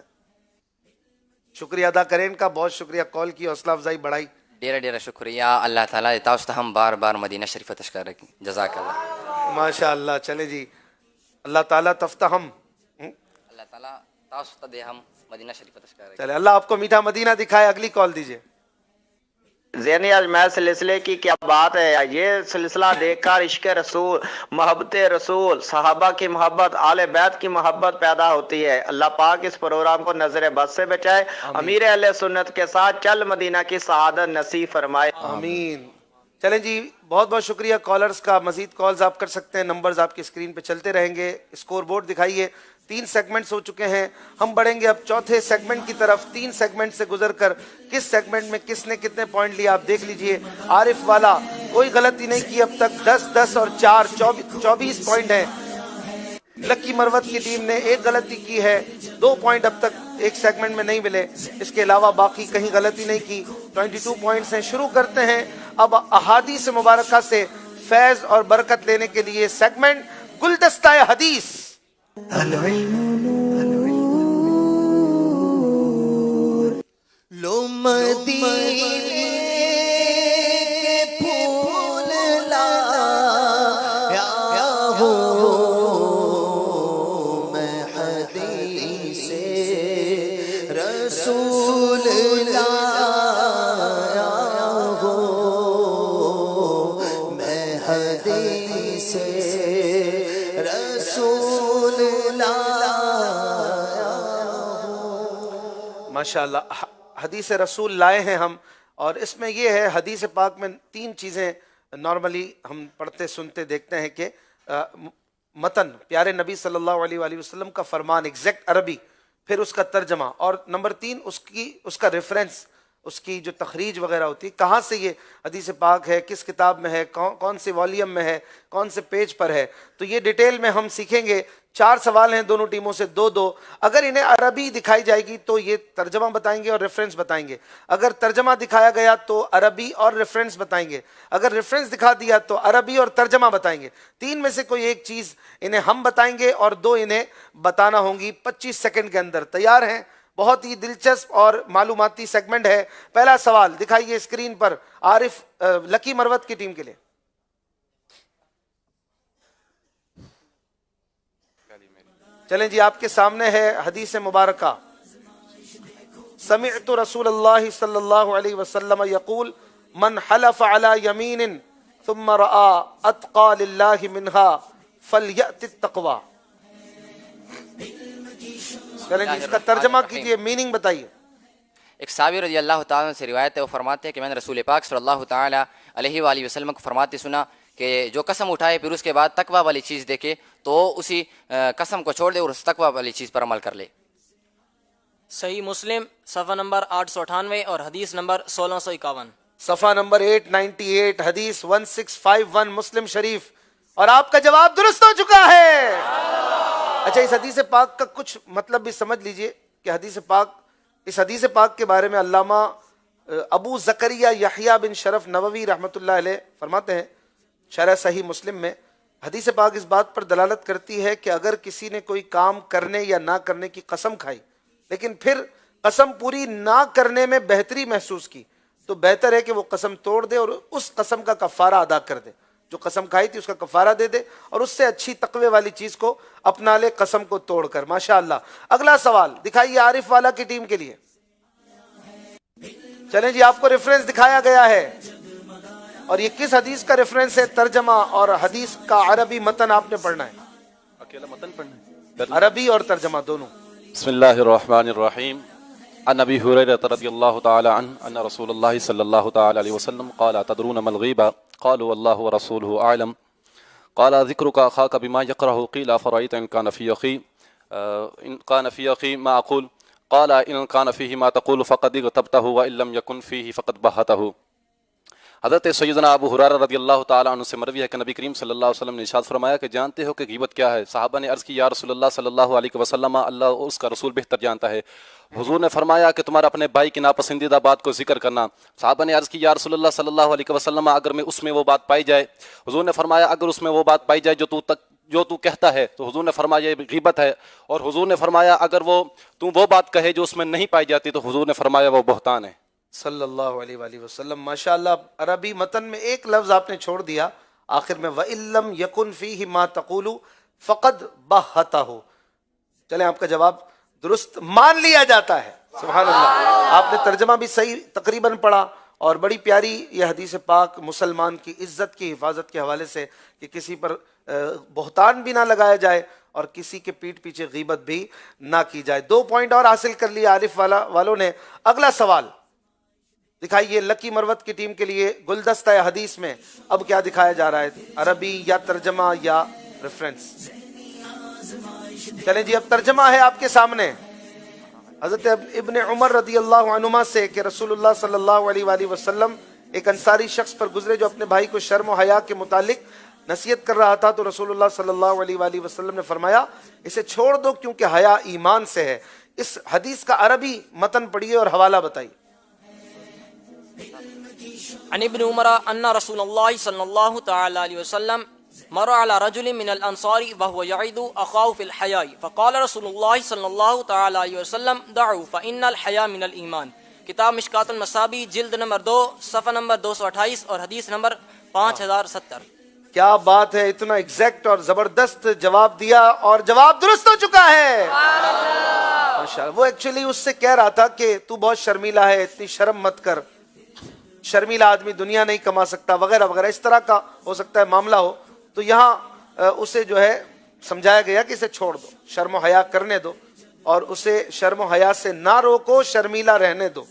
شکریہ ادا کریں ان کا. بہت شکریہ کال کی، حوصلہ افزائی بڑھائی.
ڈیرا ڈیرا شکریہ. اللہ تعالیٰ تاؤست ہم بار بار مدینہ شریف تشکر رکھیں. جزاک اللہ.
ماشاء اللہ. چلے جی، اللہ تعالیٰ تفتہم،
اللہ تعالیٰ تاؤست دے ہم مدینہ شریف تشکر رکھیں.
چلے اللہ آپ کو میٹھا مدینہ دکھائے. اگلی کال دیجئے.
ذہنی اجماع سلسلے کی کیا بات ہے. یہ سلسلہ دیکھ کر عشق رسول، محبت رسول، صحابہ کی محبت، آل بیت کی محبت پیدا ہوتی ہے. اللہ پاک اس پروگرام کو نظر بد سے بچائے. امیر اہل سنت کے ساتھ چل مدینہ کی سعادت نصیب فرمائے.
آمین. چلیں جی، بہت بہت شکریہ کالرز کا. مزید کالز آپ کر سکتے ہیں، نمبرز آپ کی اسکرین پہ چلتے رہیں گے. اسکور بورڈ دکھائیے. 3 سیگمنٹس ہو چکے ہیں. ہم بڑھیں گے اب چوتھے سیگمنٹ کی طرف. 3 سیگمنٹ سے گزر کر کس سیگمنٹ میں کس نے کتنے پوائنٹ لیا آپ دیکھ لیجئے. عارف والا کوئی غلطی نہیں کی اب تک، 10 اور 4 24 پوائنٹ ہیں. لکی مروت کی ٹیم نے 1 غلطی کی ہے، 2 پوائنٹ اب تک ایک سیگمنٹ میں نہیں ملے. اس کے علاوہ باقی کہیں غلطی نہیں کی. 22 پوائنٹس ہیں. شروع کرتے ہیں اب احادیث مبارکہ سے فیض اور برکت لینے کے لیے سیگمنٹ گلدستہ حدیث.
لو مدینے کے پھول لایا ہوں میں، حدیث رسول لایا ہوں میں، حدیث رسول لایا ہوں.
ماشاءاللہ حدیث رسول لائے ہیں ہم. اور اس میں یہ ہے حدیث پاک میں 3 چیزیں نارملی ہم پڑھتے سنتے دیکھتے ہیں کہ متن پیارے نبی صلی اللہ علیہ وآلہ وسلم کا فرمان ایگزیکٹ عربی، پھر اس کا ترجمہ، اور نمبر 3 اس کا ریفرنس، اس کی جو تخریج وغیرہ ہوتی ہے، کہاں سے یہ حدیث پاک ہے، کس کتاب میں ہے، کون سے والیوم میں ہے، کون سے پیج پر ہے. تو یہ ڈیٹیل میں ہم سیکھیں گے. 4 سوال ہیں دونوں ٹیموں سے، 2-2. اگر انہیں عربی دکھائی جائے گی تو یہ ترجمہ بتائیں گے اور ریفرنس بتائیں گے. اگر ترجمہ دکھایا گیا تو عربی اور ریفرنس بتائیں گے. اگر ریفرنس دکھا دیا تو عربی اور ترجمہ بتائیں گے. 3 میں سے کوئی ایک چیز انہیں ہم بتائیں گے اور 2 انہیں بتانا ہوں گی 25 سیکنڈ کے اندر. تیار ہیں؟ بہت ہی دلچسپ اور معلوماتی سیگمنٹ ہے. پہلا سوال دکھائیے اسکرین پر عارف لکی مروت کی ٹیم کے لیے. چلیں جی، آپ کے سامنے ہے حدیث مبارکہ. سمعت رسول اللہ صلی اللہ علیہ وسلم یقول من حلف علی یمین ثم رآ اتقى للہ منها فلیأت التقوی. چلیں جی، اس کا ترجمہ کیجئے، میننگ بتائیے.
ایک صحابی رضی اللہ تعالیٰ سے روایت ہے، وہ فرماتے ہیں کہ میں نے رسول پاک صلی اللہ تعالیٰ علیہ وآلہ وسلم کو فرماتے سنا کہ جو قسم اٹھائے پھر اس کے بعد تقوی والی چیز دیکھے تو اسی قسم کو چھوڑ دے اور اس تقوی والی چیز پر عمل کر لے.
صحیح مسلم صفحہ نمبر 898 اور حدیث نمبر 1651.
صفحہ نمبر 898 حدیث 1651 مسلم شریف. اور آپ کا جواب درست ہو چکا ہے. اچھا اس حدیث پاک کا کچھ مطلب بھی سمجھ لیجئے کہ اس حدیث پاک کے بارے میں علامہ ابو زکریا یحییٰ بن شرف نووی رحمۃ اللہ علیہ فرماتے ہیں شرح صحیح مسلم میں، حدیث پاک اس بات پر دلالت کرتی ہے کہ اگر کسی نے کوئی کام کرنے یا نہ کرنے کی قسم کھائی لیکن پھر قسم پوری نہ کرنے میں بہتری محسوس کی تو بہتر ہے کہ وہ قسم توڑ دے اور اس قسم کا کفارہ ادا کر دے. جو قسم کھائی تھی اس کا کفارہ دے دے اور اس سے اچھی تقوی والی چیز کو اپنا لے قسم کو توڑ کر. ماشاءاللہ. اگلا سوال دکھائیے عارف والا کی ٹیم کے لیے. چلیں جی آپ کو ریفرنس دکھایا گیا ہے اور یہ کس حدیث کا ریفرنس ہے؟ ترجمہ اور حدیث کا عربی متن آپ نے پڑھنا ہے.
اکیلا متن پڑھنا ہے؟
عربی اور ترجمہ دونوں.
بسم اللہ الرحمن الرحیم. عن ابی ہریرہ رضی اللہ تعالی عنہ ان رسول اللہ صلی اللہ تعالی علیہ وسلم قال تدرون ما الغیبہ قالوا اللہ ورسولہ اعلم قال ذکرک اخاک بما یکرہ قیل فرأیت ان کان فی اخی ما اقول قال ان کان فیہ ما تقول فقد اغتبتہ وان لم یکن فیہ فقد بہتہ. حضرت سیدنا ابو ہریرہ رضی اللہ تعالیٰ عنہ سے مروی ہے کہ نبی کریم صلی اللہ علیہ وسلم نے ارشاد فرمایا کہ جانتے ہو کہ غیبت کیا ہے؟ صحابہ نے عرض کی یا رسول اللہ صلی اللہ علیہ وسلم اللہ اور اس کا رسول بہتر جانتا ہے. حضور نے فرمایا کہ تمہارا اپنے بھائی کی ناپسندیدہ بات کو ذکر کرنا. صحابہ نے عرض کی یا رسول اللہ صلی اللہ علیہ وسلم اگر میں اس میں وہ بات پائی جائے. حضور نے فرمایا اگر اس میں وہ بات پائی جائے جو تو کہتا ہے تو حضور نے فرمایا یہ غیبت ہے. اور حضور نے فرمایا اگر تو وہ بات کہے جو اس میں نہیں پائی جاتی تو حضور نے فرمایا وہ بہتان ہے.
صلی اللہ علیہ وآلہ وسلم. ماشاءاللہ. عربی متن میں ایک لفظ آپ نے چھوڑ دیا آخر میں وَإِن لَّمْ يَكُنْ فِيهِ مَا تَقُولُ فَقَدْ بَهَّتَهُ. چلیں آپ کا جواب درست مان لیا جاتا ہے. سبحان اللہ. آپ نے ترجمہ بھی صحیح تقریباً پڑھا اور بڑی پیاری یہ حدیث پاک مسلمان کی عزت کی حفاظت کے حوالے سے کہ کسی پر بہتان بھی نہ لگایا جائے اور کسی کے پیٹھ پیچھے غیبت بھی نہ کی جائے. 2 پوائنٹ اور حاصل کر لیے عارف والوں نے. اگلا سوال دکھائیے لکی مروت کی ٹیم کے لیے. گلدستہ حدیث میں اب کیا دکھایا جا رہا ہے؟ عربی یا ترجمہ یا ریفرنس؟ چلیں جی اب ترجمہ ہے آپ کے سامنے. حضرت ابن عمر رضی اللہ عنہما سے کہ رسول اللہ صلی اللہ علیہ وآلہ وسلم ایک انصاری شخص پر گزرے جو اپنے بھائی کو شرم و حیا کے متعلق نصیحت کر رہا تھا تو رسول اللہ صلی اللہ علیہ وآلہ وسلم نے فرمایا اسے چھوڑ دو کیونکہ حیا ایمان سے ہے. اس حدیث کا عربی متن پڑھیے اور حوالہ بتائیے.
عن ابن عمر ان رسول اللہ صلی اللہ تعالی علیہ وسلم مر على رجل من الانصار وهو يعيد اخاه في الحياء فقال رسول الله صلی اللہ تعالی علیہ وسلم دعوا فان الحياء من الايمان. کتاب مشکات المصابیح جلد نمبر 2 صفحہ نمبر 228 اور حدیث نمبر 5070.
کیا بات ہے. اتنا ایگزیکٹ اور زبردست جواب دیا اور جواب درست ہو چکا ہے. ماشاءاللہ. وہ ایکچولی اس سے کہہ رہا تھا کہ تو بہت شرمیلا ہے اتنی شرم مت کر. شرمیلا آدمی دنیا نہیں کما سکتا وغیرہ وغیرہ اس طرح کا ہو سکتا ہے معاملہ ہو. تو یہاں اسے جو ہے سمجھایا گیا کہ اسے چھوڑ دو شرم و حیا کرنے دو اور اسے شرم و حیا سے نہ روکو شرمیلا رہنے دو.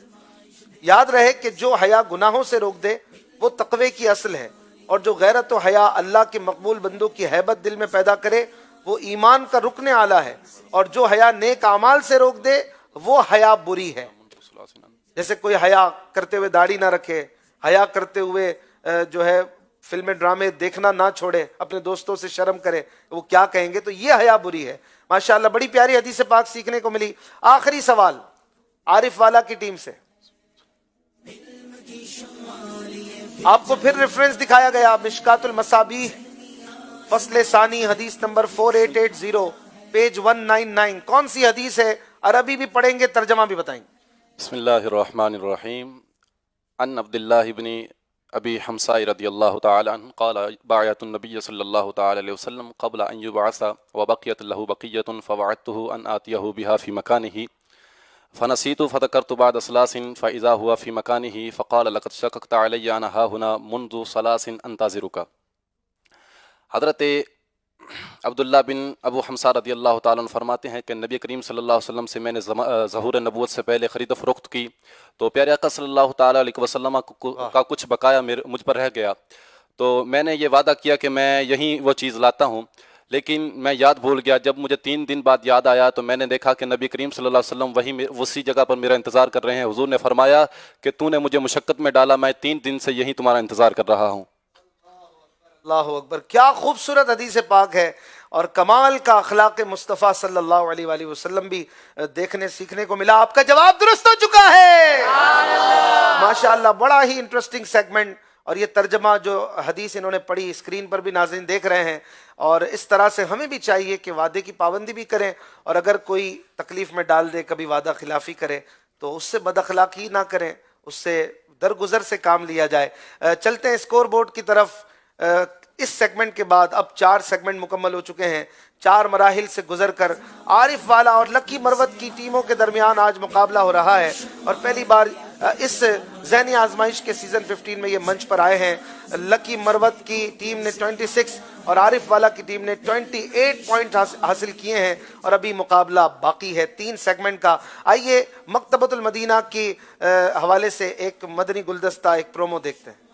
یاد رہے کہ جو حیا گناہوں سے روک دے وہ تقوی کی اصل ہے اور جو غیرت و حیا اللہ کے مقبول بندوں کی ہیبت دل میں پیدا کرے وہ ایمان کا رکن اعلیٰ ہے اور جو حیا نیک اعمال سے روک دے وہ حیا بری ہے. جیسے کوئی حیا کرتے ہوئے داڑھی نہ رکھے حیا کرتے ہوئے جو ہے فلمیں ڈرامے دیکھنا نہ چھوڑے اپنے دوستوں سے شرم کرے وہ کیا کہیں گے تو یہ حیا بری ہے. ماشاءاللہ بڑی پیاری حدیث پاک سیکھنے کو ملی. آخری سوال عارف والا کی ٹیم سے. آپ کو پھر ریفرنس دکھایا گیا مشکات المصابیح فصل ثانی حدیث نمبر 4880 پیج 199. کون سی حدیث ہے؟ عربی بھی پڑھیں گے ترجمہ بھی بتائیں گے.
بسم اللہ الرحمن الرحیم. عن عبد اللہ بن ابی حمصاء رضی اللہ تعالی عنہ قال باعت النبی صلی اللہ تعالی علیہ وسلم قبل ان یبعث وبقیت له بقیۃ فوعدته ان آتیہ بها فی مکانہ فنسیت فذکرت بعد ثلاث فاذا هو فی مکانہ فقال لقد شککت علی انا ها هنا منذ ثلاث انتظرک. حضرت عبداللہ بن ابو حمصہ رضی اللہ تعالیٰ عنہ فرماتے ہیں کہ نبی کریم صلی اللہ علیہ وسلم سے میں نے ظہور نبوت سے پہلے خرید و فروخت کی تو پیارے آقا صلی اللہ تعالیٰ علیہ وسلم کا کچھ بقایا مجھ پر رہ گیا تو میں نے یہ وعدہ کیا کہ میں یہیں وہ چیز لاتا ہوں. لیکن میں یاد بھول گیا. جب مجھے 3 دن بعد یاد آیا تو میں نے دیکھا کہ نبی کریم صلی اللہ علیہ وسلم وہی اسی جگہ پر میرا انتظار کر رہے ہیں. حضور نے فرمایا کہ تو نے مجھے مشقت میں ڈالا, میں 3 دن سے یہی تمہارا انتظار کر رہا ہوں.
اللہ اکبر. کیا خوبصورت حدیث پاک ہے, اور کمال کا اخلاق مصطفیٰ صلی اللہ علیہ وآلہ وسلم بھی دیکھنے سیکھنے کو ملا. آپ کا جواب درست ہو چکا ہے ماشاءاللہ. بڑا ہی انٹرسٹنگ سیگمنٹ, اور یہ ترجمہ جو حدیث انہوں نے پڑھی اسکرین پر بھی ناظرین دیکھ رہے ہیں. اور اس طرح سے ہمیں بھی چاہیے کہ وعدے کی پابندی بھی کریں, اور اگر کوئی تکلیف میں ڈال دے, کبھی وعدہ خلافی کرے, تو اس سے بد اخلاقی نہ کریں, اس سے درگزر سے کام لیا جائے. چلتے ہیں اسکور بورڈ کی طرف. اس سیگمنٹ کے بعد اب 4 سیگمنٹ مکمل ہو چکے ہیں. 4 مراحل سے گزر کر عارف والا اور لکی مروت کی ٹیموں کے درمیان آج مقابلہ ہو رہا ہے, اور پہلی بار اس ذہنی آزمائش کے سیزن 15 میں یہ منچ پر آئے ہیں. لکی مروت کی ٹیم نے 26 اور عارف والا کی ٹیم نے 28 پوائنٹ حاصل کیے ہیں, اور ابھی مقابلہ باقی ہے 3 سیگمنٹ کا. آئیے مکتبۃ المدینہ کی حوالے سے ایک مدنی گلدستہ, ایک پرومو دیکھتے ہیں.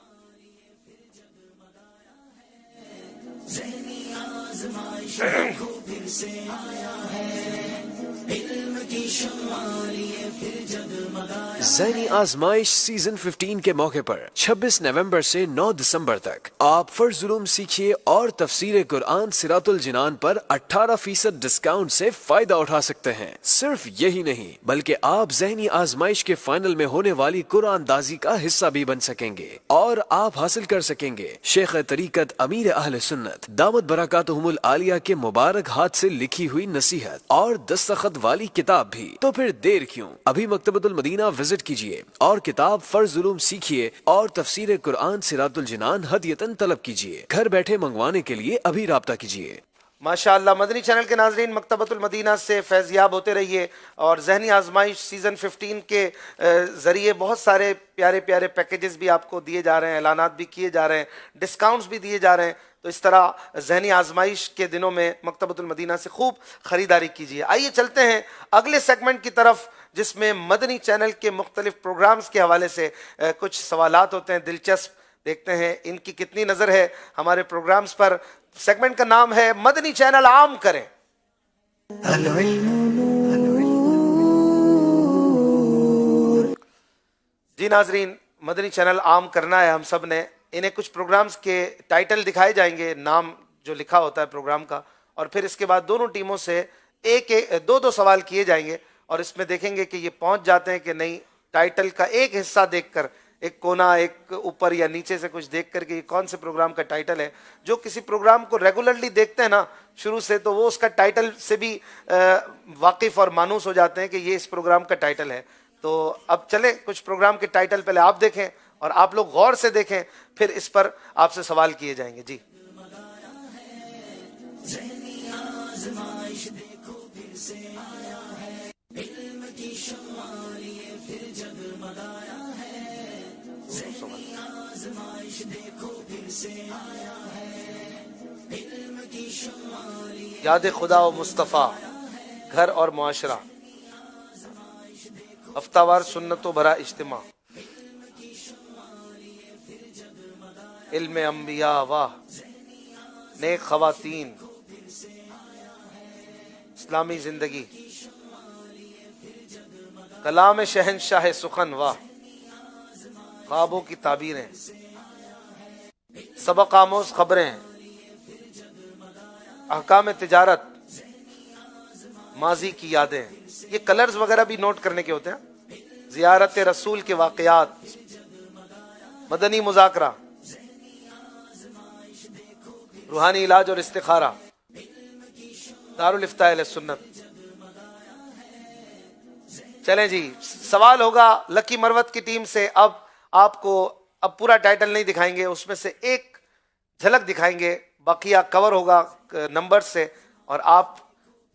ذہنی آزمائش سیزن 15 کے موقع پر 26 نومبر سے 9 دسمبر تک آپ فرض علوم سیکھیے اور تفسیر قرآن صراط الجنان پر 18% ڈسکاؤنٹ سے فائدہ اٹھا سکتے ہیں. صرف یہی نہیں بلکہ آپ ذہنی آزمائش کے فائنل میں ہونے والی قرآن دازی کا حصہ بھی بن سکیں گے, اور آپ حاصل کر سکیں گے شیخ طریقت امیر اہل سنت دامت برکاتہم العالیہ کے مبارک ہاتھ سے لکھی ہوئی نصیحت اور دستخط والی کتاب بھی. تو پھر دیر کیوں, ابھی مکتبۃ المدینہ وزٹ کیجیے اور کتاب فرض علوم سیکھیے اور تفسیر قرآن صراط الجنان ہدیتاً طلب کیجیے. گھر بیٹھے منگوانے کے لیے ابھی رابطہ کیجیے.
ماشاءاللہ. مدنی چینل کے ناظرین, مکتبۃ المدینہ سے فیضیاب ہوتے رہیے, اور ذہنی آزمائش سیزن 15 کے ذریعے بہت سارے پیارے پیارے پیکیجز بھی آپ کو دیے جا رہے ہیں, اعلانات بھی کیے جا رہے ہیں, ڈسکاؤنٹس بھی دیے جا رہے ہیں. تو اس طرح ذہنی آزمائش کے دنوں میں مکتبۃ المدینہ سے خوب خریداری کیجیے. آئیے چلتے ہیں اگلے سیگمنٹ کی طرف, جس میں مدنی چینل کے مختلف پروگرامز کے حوالے سے کچھ سوالات ہوتے ہیں دلچسپ. دیکھتے ہیں ان کی کتنی نظر ہے ہمارے پروگرامز پر. سیگمنٹ کا نام ہے مدنی چینل عام کریں. جی ناظرین, مدنی چینل عام کرنا ہے ہم سب نے. انہیں کچھ پروگرامز کے ٹائٹل دکھائے جائیں گے, نام جو لکھا ہوتا ہے پروگرام کا, اور پھر اس کے بعد دونوں ٹیموں سے دو سوال کیے جائیں گے, اور اس میں دیکھیں گے کہ یہ پہنچ جاتے ہیں کہ نہیں. ٹائٹل کا ایک حصہ دیکھ کر, ایک کونا, ایک اوپر یا نیچے سے کچھ دیکھ کر کہ یہ کون سے پروگرام کا ٹائٹل ہے. جو کسی پروگرام کو ریگولرلی دیکھتے ہیں نا شروع سے, تو وہ اس کا ٹائٹل سے بھی واقف اور مانوس ہو جاتے ہیں کہ یہ اس پروگرام کا ٹائٹل ہے. تو اب چلیں کچھ پروگرام کے ٹائٹل پہلے آپ دیکھیں اور آپ لوگ غور سے دیکھیں, پھر اس پر آپ سے سوال کیے جائیں گے. جی یاد خدا و مصطفیٰ, گھر اور معاشرہ, ہفتہ وار سنتوں بھرا اجتماع, علم انبیاء واہ, نیک خواتین, اسلامی زندگی, کلام شہنشاہ سخن واہ, خوابوں کی تعبیریں, سبق آموز خبریں, احکام تجارت, ماضی کی یادیں. یہ کلرز وغیرہ بھی نوٹ کرنے کے ہوتے ہیں. زیارت رسول کے واقعات, مدنی مذاکرہ, روحانی علاج اور استخارہ, دارالافتاء اہل سنت. چلیں جی, سوال ہوگا لکی مروت کی ٹیم سے. اب آپ کو پورا ٹائٹل نہیں دکھائیں گے, اس میں سے ایک جھلک دکھائیں گے, بقیہ کور ہوگا نمبر سے, اور آپ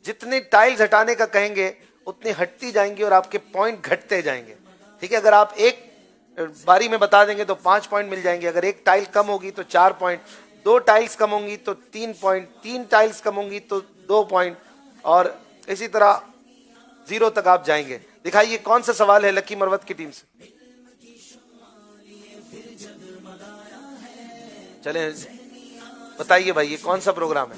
جتنے ٹائلز ہٹانے کا کہیں گے اتنی ہٹتی جائیں گی اور آپ کے پوائنٹ گھٹتے جائیں گے. ٹھیک ہے, اگر آپ ایک باری میں بتا دیں گے تو 5 پوائنٹ مل جائیں گے. اگر ایک ٹائل کم ہوگی تو 4 پوائنٹ, 2 ٹائلز کم ہوں گی تو 3 پوائنٹ, 3 ٹائلز کم ہوں گی تو 2 پوائنٹ, اور اسی طرح 0 تک آپ جائیں گے. دکھائیے کون سا سوال ہے لکی مروت کی ٹیم سے. چلیں بتائیے بھائی, یہ کون سا پروگرام ہے؟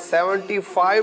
75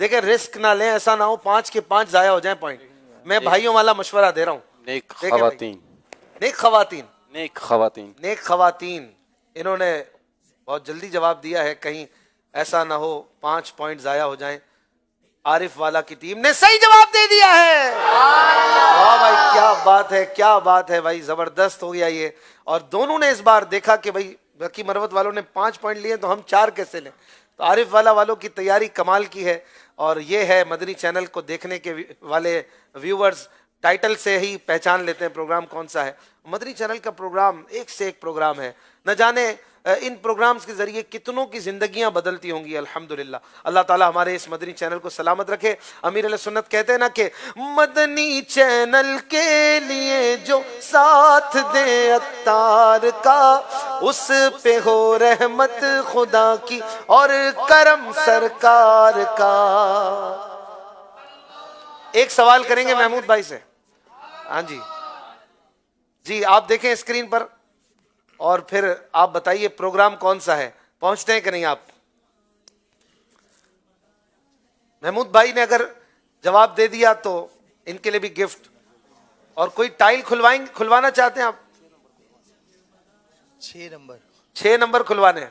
دیکھیں رسک نہ لیں, ایسا نہ ہو 5 کے 5 ضائع ہو جائیں پوائنٹ. میں بھائیوں والا مشورہ دے رہا ہوں.
نیک خواتین,
نیک خواتین,
نیک خواتین,
نیک خواتین, انہوں نے بہت جلدی جواب دیا ہے, کہیں ایسا نہ ہو 5 پوائنٹ ضائع ہو جائیں. عارف والا کی ٹیم نے صحیح جواب دے دیا ہے. واہ بھائی کیا بات ہے, کیا بات ہے بھائی, زبردست ہو گیا یہ. اور دونوں نے اس بار دیکھا کہ بھائی لکی مروت والوں نے 5 پوائنٹ لیے تو ہم 4 کیسے لیں. تو عارف والا والوں کی تیاری کمال کی ہے. اور یہ ہے مدنی چینل کو دیکھنے کے والے ویورز ٹائٹل سے ہی پہچان لیتے ہیں پروگرام کون سا ہے. مدنی چینل کا پروگرام ایک سے ایک پروگرام ہے. نہ جانے ان پروگرامز کے ذریعے کتنوں کی زندگیاں بدلتی ہوں گی. الحمدللہ اللہ تعالی ہمارے اس مدنی چینل کو سلامت رکھے. امیر علیہ سنت کہتے ہیں نا کہ مدنی چینل کے لیے جو ساتھ دے عطار کا, اس پہ ہو رحمت خدا کی اور کرم سرکار کا. ایک سوال کریں گے محمود بھائی سے. ہاں جی جی, آپ دیکھیں اسکرین پر اور پھر آپ بتائیے پروگرام کون سا ہے. پہنچتے ہیں کہ نہیں آپ؟ محمود بھائی نے اگر جواب دے دیا تو ان کے لیے بھی گفٹ. اور کوئی ٹائل کھلوانا چاہتے ہیں آپ؟ 6 نمبر کھلوانے ہیں.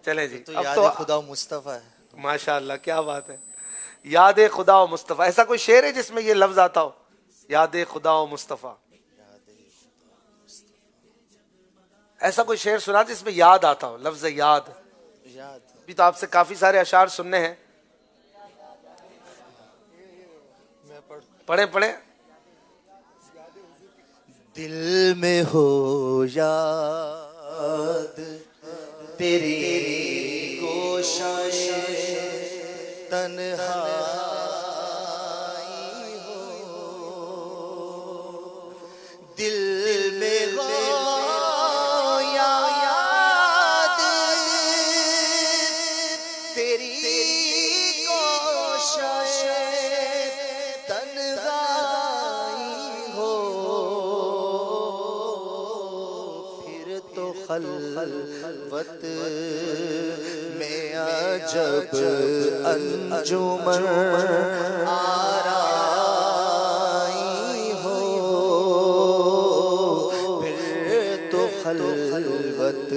چلیں جی, اب تو
خدا مصطفیٰ ہے.
ماشاء اللہ کیا بات ہے. یاد خدا و مصطفیٰ, ایسا کوئی شعر ہے جس میں یہ لفظ آتا ہو, یاد خدا و مصطفیٰ؟ ایسا کوئی شعر سنا جس میں یاد آتا ہو, لفظ یاد؟ بھی تو آپ سے کافی سارے اشعار سننے ہیں. پڑھیں پڑھیں.
دل میں ہو یاد تیری کوشش تنہائی ہو, دل میں ہو یاد تیری کوشش تنہائی ہو, پھر تو خلوت میں عجب انجمن آرائی ہو, پھر تو خلوت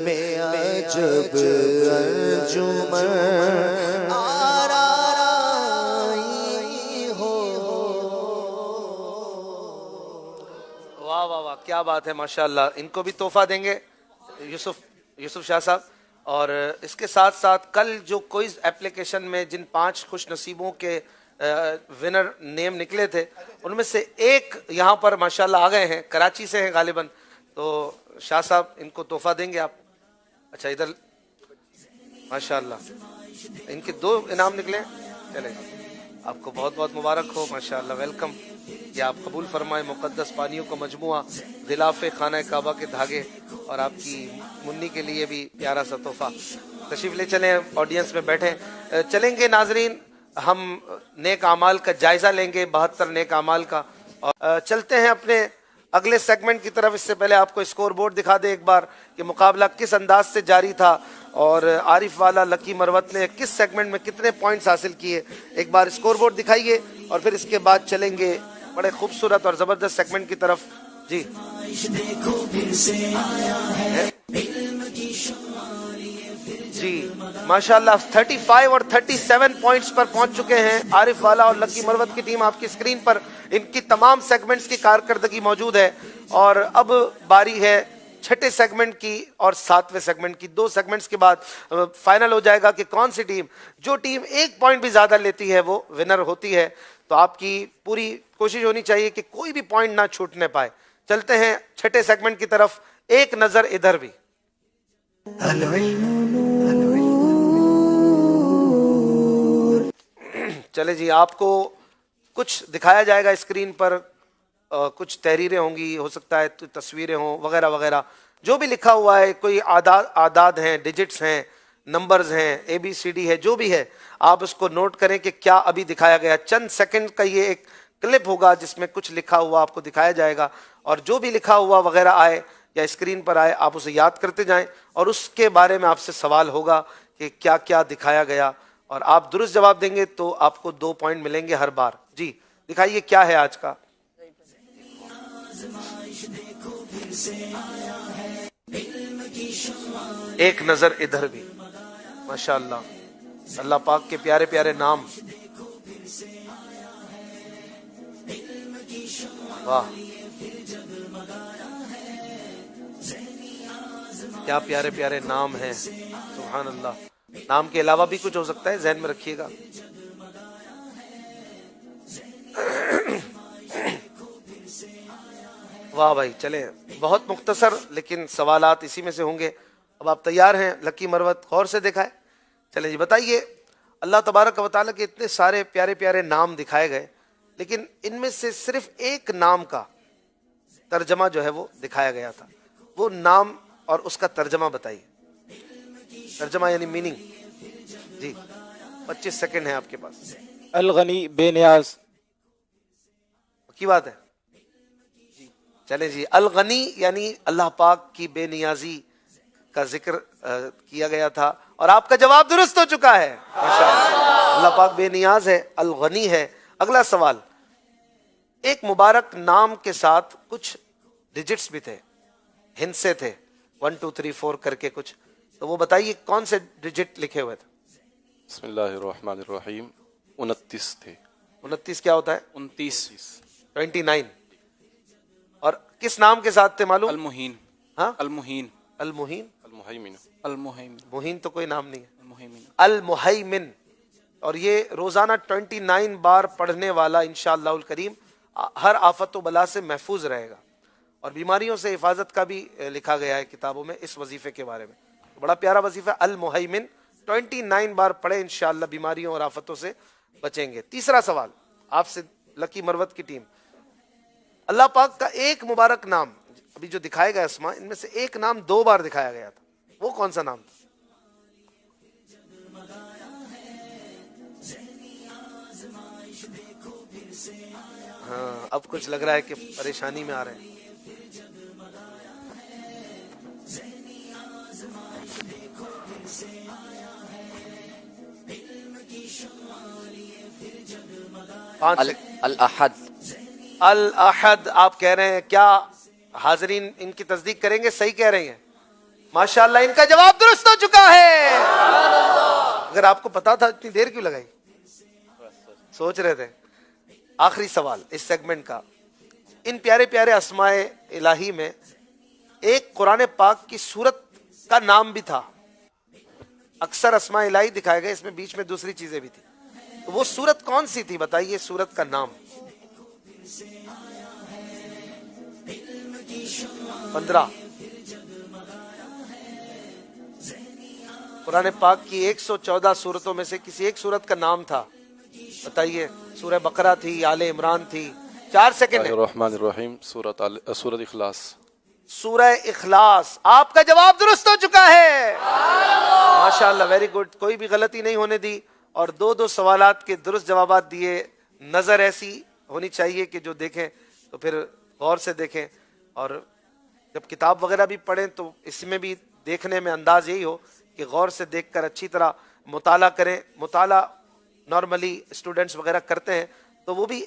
میں عجب انجمن آرائی ہو.
واہ واہ واہ کیا بات ہے, ماشاءاللہ. ان کو بھی تحفہ دیں گے یوسف شاہ صاحب. اور اس کے ساتھ ساتھ کل جو کوئز ایپلیکیشن میں جن 5 خوش نصیبوں کے ونر نیم نکلے تھے, ان میں سے ایک یہاں پر ماشاءاللہ آ گئے ہیں, کراچی سے ہیں غالباً. تو شاہ صاحب ان کو تحفہ دیں گے آپ؟ اچھا ادھر ماشاءاللہ ان کے 2 انعام نکلے. چلے آپ کو بہت بہت مبارک ہو, ماشاءاللہ, ویلکم. یہ آپ قبول فرمائیں مقدس پانیوں کا مجموعہ, غلاف خانہ کعبہ کے دھاگے, اور آپ کی منی کے لیے بھی پیارا سا تحفہ. تشریف لے چلیں, آڈینس میں بیٹھیں. چلیں گے ناظرین, ہم نیک اعمال کا جائزہ لیں گے, 72 نیک اعمال کا. اور چلتے ہیں اپنے اگلے سیگمنٹ کی طرف. اس سے پہلے آپ کو اسکور بورڈ دکھا دیں ایک بار کہ مقابلہ کس انداز سے جاری تھا اور عارف والا لکی مروت نے کس سیگمنٹ میں کتنے پوائنٹس حاصل کیے. ایک بار اسکور بورڈ دکھائیے اور پھر اس کے بعد چلیں گے بڑے خوبصورت اور زبردست سیگمنٹ کی طرف. جی جی ماشاءاللہ 35 اور 37 پوائنٹس پر پہنچ چکے ہیں عارف والا اور لکی مروت کی ٹیم. آپ کی اسکرین پر ان کی تمام سیگمنٹس کی کارکردگی موجود ہے. اور اب باری ہے 6ٹھے سیگمنٹ کی اور 7ویں سیگمنٹ کی. 2 سیگمنٹس کے بعد فائنل ہو جائے گا کہ کون سی ٹیم, جو ٹیم 1 پوائنٹ بھی زیادہ لیتی ہے وہ ونر ہوتی ہے. تو آپ کی پوری کوشش ہونی چاہیے کہ کوئی بھی پوائنٹ نہ چھوٹنے پائے. چلتے ہیں 6ٹھے سیگمنٹ کی طرف. ایک نظر ادھر بھی. چلے جی, آپ کو کچھ دکھایا جائے گا اسکرین پر, کچھ تحریریں ہوں گی, ہو سکتا ہے تصویریں ہوں وغیرہ وغیرہ. جو بھی لکھا ہوا ہے, کوئی اعداد ہیں, ڈیجٹس ہیں, نمبرز ہیں, ABCD ہے, جو بھی ہے, آپ اس کو نوٹ کریں کہ کیا ابھی دکھایا گیا. چند سیکنڈ کا یہ ایک کلپ ہوگا جس میں کچھ لکھا ہوا آپ کو دکھایا جائے گا, اور جو بھی لکھا ہوا وغیرہ آئے یا اسکرین پر آئے آپ اسے یاد کرتے جائیں اور اس کے بارے میں آپ سے سوال ہوگا کہ کیا کیا دکھایا گیا اور آپ درست جواب دیں گے تو آپ کو 2 پوائنٹ ملیں گے ہر بار. جی دکھائیے کیا ہے آج کا. ایک نظر ادھر بھی. ماشاء اللہ اللہ پاک کے پیارے پیارے نام. واہ کیا پیارے پیارے نام ہیں. سبحان اللہ. نام کے علاوہ بھی کچھ ہو سکتا ہے, ذہن میں رکھیے گا. واہ بھائی چلیں, بہت مختصر لیکن سوالات اسی میں سے ہوں گے. اب آپ تیار ہیں؟ لکی مروت غور سے دیکھائے. چلیں جی بتائیے, اللہ تبارک و تعالیٰ کے اتنے سارے پیارے پیارے نام دکھائے گئے لیکن ان میں سے صرف ایک نام کا ترجمہ جو ہے وہ دکھایا گیا تھا. وہ نام اور اس کا ترجمہ بتائیے. ترجمہ یعنی میننگ. جی 25 سیکنڈ ہیں آپ کے پاس.
الغنی بے نیاز.
کی بات ہے. چلیں جی, الغنی یعنی اللہ پاک کی بے نیازی کا ذکر کیا گیا تھا اور آپ کا جواب درست ہو چکا ہے. اللہ پاک بے نیاز ہے, الغنی ہے. اگلا سوال, ایک مبارک نام کے ساتھ کچھ ڈیجٹس بھی تھے, ہندسے تھے 1 2 3 4 کر کے کچھ, تو وہ بتائیے کون سے ڈیجٹ لکھے ہوئے تھے.
بسم اللہ الرحمن الرحیم. 29 تھے.
29 کیا ہوتا ہے؟
29
اور کس نام کے ساتھ تھے معلوم؟
المہین.
ہاں
المہین.
المہین.
المہیمن.
المہیمن.
مہین تو کوئی نام نہیں ہے.
المہیمن.
المہیمن. اور یہ روزانہ 29 بار پڑھنے والا انشاءاللہ الکریم ہر آفت و بلا سے محفوظ رہے گا اور بیماریوں سے حفاظت کا بھی لکھا گیا ہے کتابوں میں اس وظیفے کے بارے میں. بڑا پیارا وظیفہ المہیمن. 29 بار پڑھے انشاءاللہ بیماریوں اور آفتوں سے بچیں گے. تیسرا سوال آپ سے لکی مروت کی ٹیم, اللہ پاک کا ایک مبارک نام ابھی جو دکھائے گا اسما, ان میں سے ایک نام 2 بار دکھایا گیا تھا, وہ کون سا نام تھا؟ ہاں اب کچھ لگ رہا ہے کہ پریشانی میں آ رہے ہیں.
الاحد.
الاحد آپ کہہ رہے ہیں, کیا حاضرین ان کی تصدیق کریں گے؟ صحیح کہہ رہے ہیں ماشاءاللہ, ان کا جواب درست ہو چکا ہے. اگر آپ کو پتا تھا اتنی دیر کیوں لگائی؟ سوچ رہے تھے. آخری سوال اس سیگمنٹ کا, ان پیارے پیارے اسماء الہی میں ایک قرآن پاک کی سورت کا نام بھی تھا. اکثر اسماء الہی دکھائے گئے, اس میں بیچ میں دوسری چیزیں بھی تھی, تو وہ سورت کون سی تھی؟ بتائیے سورت کا نام. 15. قرآن پاک کی 114 سورتوں میں سے کسی ایک سورت کا نام تھا, بتائیے. سورہ بقرہ تھی, آل عمران تھی. 4 سیکنڈ.
الرحمن الرحیم. سورۃ اخلاص.
سورہ اخلاص. آپ کا جواب درست ہو چکا ہے ماشاءاللہ, ویری گڈ. کوئی بھی غلطی نہیں ہونے دی اور 2 سوالات کے درست جوابات دیے. نظر ایسی ہونی چاہیے کہ جو دیکھیں تو پھر غور سے دیکھیں, اور جب کتاب وغیرہ بھی پڑھیں تو اس میں بھی دیکھنے میں انداز یہی ہو کہ غور سے دیکھ کر اچھی طرح مطالعہ کریں. مطالعہ نارملی اسٹوڈنٹس وغیرہ کرتے ہیں تو وہ بھی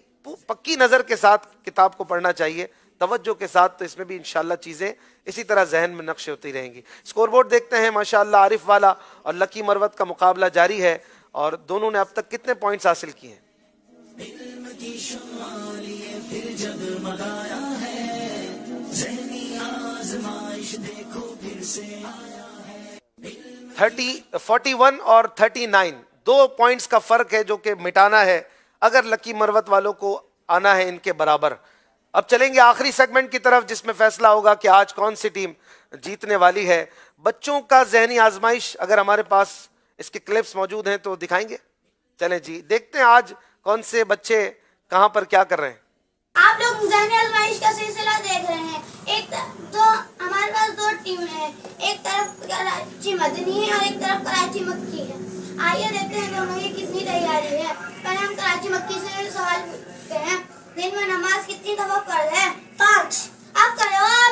پکی نظر کے ساتھ کتاب کو پڑھنا چاہیے, توجہ کے ساتھ, تو اس میں بھی انشاءاللہ چیزیں اسی طرح ذہن میں نقش ہوتی رہیں گی. اسکور بورڈ دیکھتے ہیں. ماشاءاللہ عارف والا اور لکی مروت کا مقابلہ جاری ہے اور دونوں نے اب تک کتنے پوائنٹس حاصل کیے ہیں؟ 41 اور 39, 2 پوائنٹس کا فرق ہے جو کہ مٹانا ہے اگر لکی مروت والوں کو آنا ہے ان کے برابر. اب چلیں گے آخری سیگمنٹ کی طرف جس میں فیصلہ ہوگا کہ آج کون سی ٹیم جیتنے والی ہے. بچوں کا ذہنی آزمائش اگر ہمارے پاس اس کے کلپس موجود ہیں تو دکھائیں گے. چلیں جی دیکھتے ہیں آج کون سے بچے کہاں پر کیا کر رہے ہیں.
آپ لوگ ذہنی آزمائش کا سلسلہ دیکھ رہے ہیں. ایک تو ہمارے پاس 2 ٹیمیں ہیں, ایک طرف کراچی مدنی ہے اور ایک طرف کراچی مکی ہے. آئیے دیکھتے ہیں دونوں کی کتنی تیاری ہے. پہلے ہم کراچی مکی سے سوال پوچھتے ہیں, دن میں نماز کتنی دفعہ پڑھ ہے؟ 5. آپ کا جواب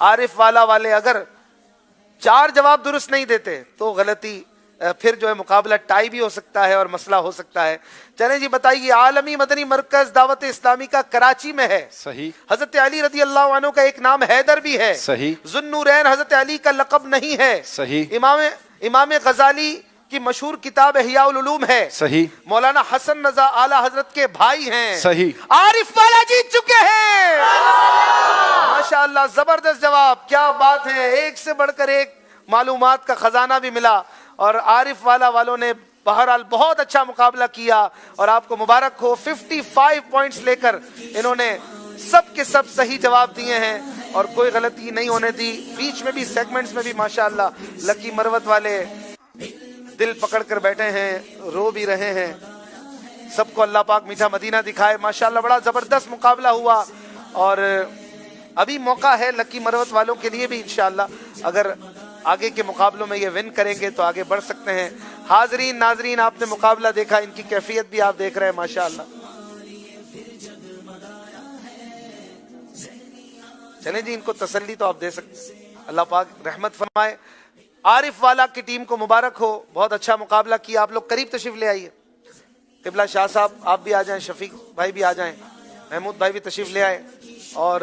عارف والا والے اگر 4 جواب درست نہیں دیتے تو غلطی پھر جو ہے مقابلہ ٹائی بھی ہو سکتا ہے اور مسئلہ ہو سکتا ہے. چلیں جی بتائیے, عالمی مدنی مرکز دعوت اسلامی کا کراچی میں ہے.
صحیح.
حضرت علی رضی اللہ عنہ کا ایک نام حیدر بھی ہے.
صحیح.
ذوالنورین حضرت علی کا لقب نہیں ہے.
صحیح.
امام غزالی کی مشہور کتاب احیاء العلوم ہے.
صحیح.
مولانا حسن رضا اعلی حضرت کے بھائی ہیں.
صحیح.
عارف والا جیت چکے ہیں. ماشاءاللہ, زبردست جواب, کیا بات ہے, ایک سے بڑھ کر ایک معلومات کا خزانہ بھی ملا. اور عارف والا والوں نے بہرحال بہت اچھا مقابلہ کیا اور آپ کو مبارک ہو. 55 پوائنٹس لے کر انہوں نے سب کے سب صحیح جواب دیے ہیں اور کوئی غلطی نہیں ہونے دی. بیچ میں بھی سیگمنٹس میں بھی ماشاءاللہ لکی مروت والے دل پکڑ کر بیٹھے ہیں, رو بھی رہے ہیں. سب کو اللہ پاک میٹھا مدینہ دکھائے. ماشاءاللہ بڑا زبردست مقابلہ ہوا اور ابھی موقع ہے لکی مروت والوں کے لیے بھی انشاءاللہ, اگر آگے کے مقابلوں میں یہ ون کریں گے تو آگے بڑھ سکتے ہیں. حاضرین ناظرین, آپ نے مقابلہ دیکھا, ان کی کیفیت بھی آپ دیکھ رہے ہیں ماشاءاللہ. چلیں جی, ان کو تسلی تو آپ دے سکتے ہیں, اللہ پاک رحمت فرمائے. عارف والا کی ٹیم کو مبارک ہو, بہت اچھا مقابلہ کیا. آپ لوگ قریب تشریف لے آئیے. قبلہ شاہ صاحب آپ بھی آ جائیں, شفیق بھائی بھی آ جائیں, محمود بھائی بھی تشریف لے آئے. اور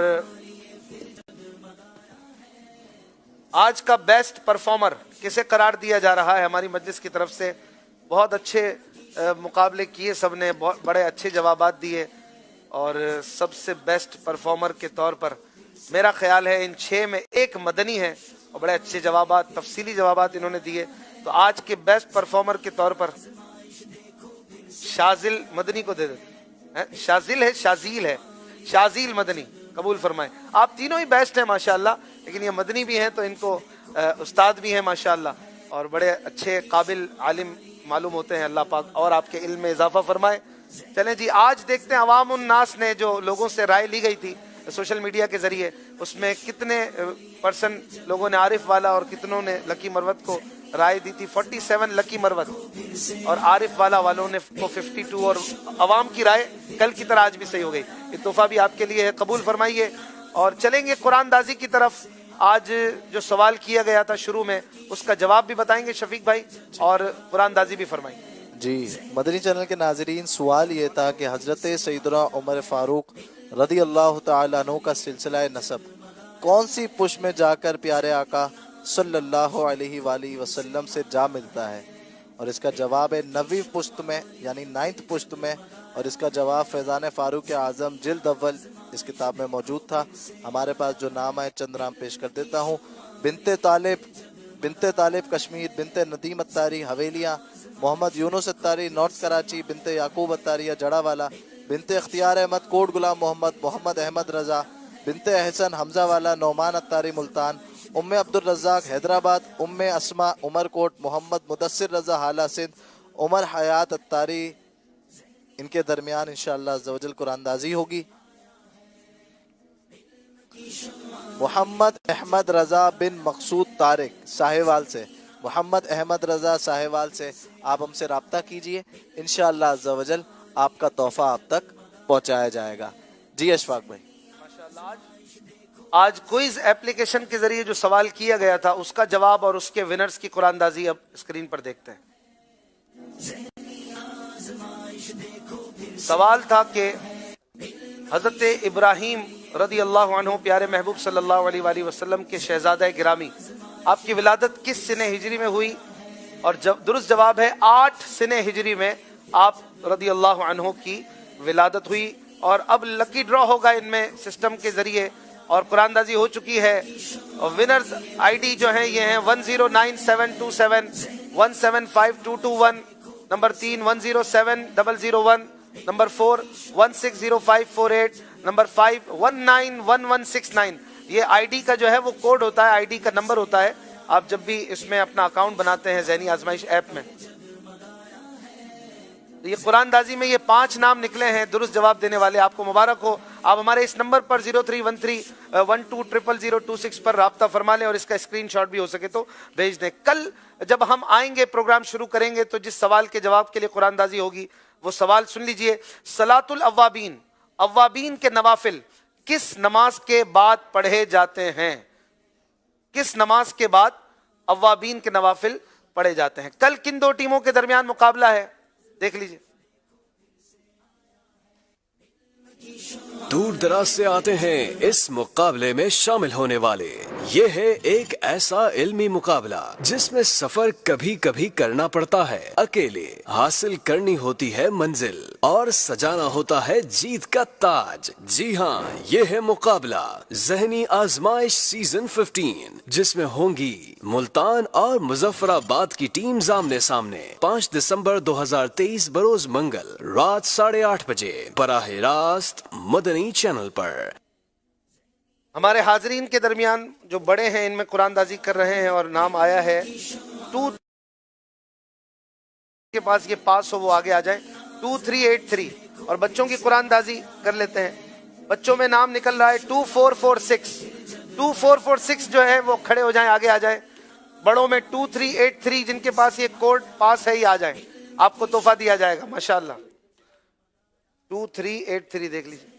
آج کا بیسٹ پرفارمر کسے قرار دیا جا رہا ہے ہماری مجلس کی طرف سے؟ بہت اچھے مقابلے کیے سب نے, بڑے اچھے جوابات دیے اور سب سے بیسٹ پرفارمر کے طور پر میرا خیال ہے ان 6 میں ایک مدنی ہے اور بڑے اچھے جوابات, تفصیلی جوابات انہوں نے دیے. تو آج کے بیسٹ پرفارمر کے طور پر شازل مدنی کو دے دیتے. شازل ہے, شازیل ہے, شازیل مدنی قبول فرمائیں. آپ تینوں ہی بیسٹ ہیں ماشاءاللہ, لیکن یہ مدنی بھی ہیں تو ان کو استاد بھی ہیں ماشاءاللہ اور بڑے اچھے قابل عالم معلوم ہوتے ہیں. اللہ پاک اور آپ کے علم میں اضافہ فرمائے. چلیں جی, آج دیکھتے ہیں عوام الناس نے جو لوگوں سے رائے لی گئی تھی سوشل میڈیا کے ذریعے, اس میں کتنے پرسن لوگوں نے عارف والا اور کتنوں نے لکی مروت کو رائے دی تھی. 47 لکی مروت اور عارف والا والوں نے 52, اور عوام کی رائے کل کی طرح آج بھی صحیح ہو گئی. یہ تحفہ بھی آپ کے لیے ہے, قبول فرمائیے. اور چلیں گے قرآن دازی کی طرف. آج جو سوال کیا گیا تھا شروع میں اس کا جواب بھی بتائیں گے شفیق بھائی اور قرآن دازی بھی فرمائیں گے.
جی, مدنی چینل کے ناظرین, سوال یہ تھا کہ حضرت سیدنا عمر فاروق رضی اللہ تعالیٰ عنہ کا سلسلہ نسب کون سی پشت میں جا کر پیارے آقا صلی اللہ علیہ وآلہ وسلم سے جا ملتا ہے؟ اور اس کا جواب ہے 9ویں پشت میں, یعنی 9th پشت میں. اور اس کا جواب فیضان فاروق اعظم جلد اول اس کتاب میں موجود تھا. ہمارے پاس جو نام ہے چند نام پیش کر دیتا ہوں. بنت طالب کشمیر, بنت ندیم اتاری حویلیاں, محمد یونس اتاری نارتھ کراچی, بنت یعقوب اتاریہ جڑا والا, بنت اختیار احمد کوٹ غلام محمد, محمد احمد رضا, بنت احسن حمزہ والا نعمان اتاری ملتان, ام عبد الرزاق حیدرآباد, ام اسما عمر کوٹ, محمد مدثر رضا حالہ سندھ, عمر حیات اتاری. ان کے درمیان انشاءاللہ عزوجل قرآن دازی ہوگی. محمد احمد رضا بن مقصود طارق ساہیوال سے, محمد احمد رضا ساہیوال سے آپ ہم سے رابطہ کیجئے, انشاءاللہ عزوجل آپ کا تحفہ آپ تک پہنچایا جائے گا. جی اشفاق بھائی.
آج کوئز ایپلیکیشن کے ذریعے جو سوال کیا گیا تھا اس کا جواب اور اس کے ونرز کی قرآن دازی اب اسکرین پر دیکھتے ہیں. سوال تھا کہ حضرت ابراہیم رضی اللہ عنہ پیارے محبوب صلی اللہ علیہ وآلہ وسلم کے شہزادہ گرامی, آپ کی ولادت کس سنہ ہجری میں ہوئی؟ اور درست جواب ہے 8 سنہ ہجری میں آپ رضی اللہ عنہ کی ولادت ہوئی. اور اب لکی ڈرا ہوگا ان میں سسٹم کے ذریعے اور قرآن دازی ہو چکی ہے. اور ونرز آئی ڈی جو ہیں یہ ہیں 109727 175221, نمبر 3 107001, نمبر 4 160548, نمبر 5 191169. یہ آئی ڈی کا جو ہے وہ کوڈ ہوتا ہے, آئی ڈی کا نمبر ہوتا ہے آپ جب بھی اس میں اپنا اکاؤنٹ بناتے ہیں ذہنی آزمائش ایپ میں. یہ قرآن دازی میں یہ 5 نام نکلے ہیں درست جواب دینے والے, آپ کو مبارک ہو. آپ ہمارے اس نمبر پر 0313120026 پر رابطہ فرما لیں اور اس کا اسکرین شاٹ بھی ہو سکے تو بھیج دیں. کل جب ہم آئیں گے پروگرام شروع کریں گے تو جس سوال کے جواب کے لیے قرآن دازی ہوگی وہ سوال سن لیجئے. صلاۃ الاوابین, اوابین کے نوافل کس نماز کے بعد پڑھے جاتے ہیں؟ کس نماز کے بعد اوابین کے نوافل پڑھے جاتے ہیں. کل کن دو ٹیموں کے درمیان مقابلہ ہے دیکھ لیجئے.
دور دراز سے آتے ہیں اس مقابلے میں شامل ہونے والے. یہ ہے ایک ایسا علمی مقابلہ جس میں سفر کبھی کبھی کرنا پڑتا ہے اکیلے, حاصل کرنی ہوتی ہے منزل اور سجانا ہوتا ہے جیت کا تاج. جی ہاں, یہ ہے مقابلہ ذہنی آزمائش سیزن 15 جس میں ہوں گی ملتان اور مظفر آباد کی ٹیم آمنے سامنے. 5 دسمبر 2023 بروز منگل رات 8:30 بجے براہ راست مدنی چینل پر.
ہمارے حاضرین کے درمیان جو بڑے ہیں ان میں قرآن دازی کر رہے ہیں اور نام آیا ہے 2 کے پاس یہ پاس ہو وہ آگے آ جائیں. 2383 اور بچوں کی قرآن دازی کر لیتے ہیں. بچوں میں نام نکل رہا ہے 2446. 2446 جو ہے وہ کھڑے ہو جائیں, آگے آ جائیں. بڑوں میں 2383 جن کے پاس یہ کوڈ پاس ہے ہی آ جائیں, آپ کو تحفہ دیا جائے گا. ماشاءاللہ 2383 دیکھ لیجیے.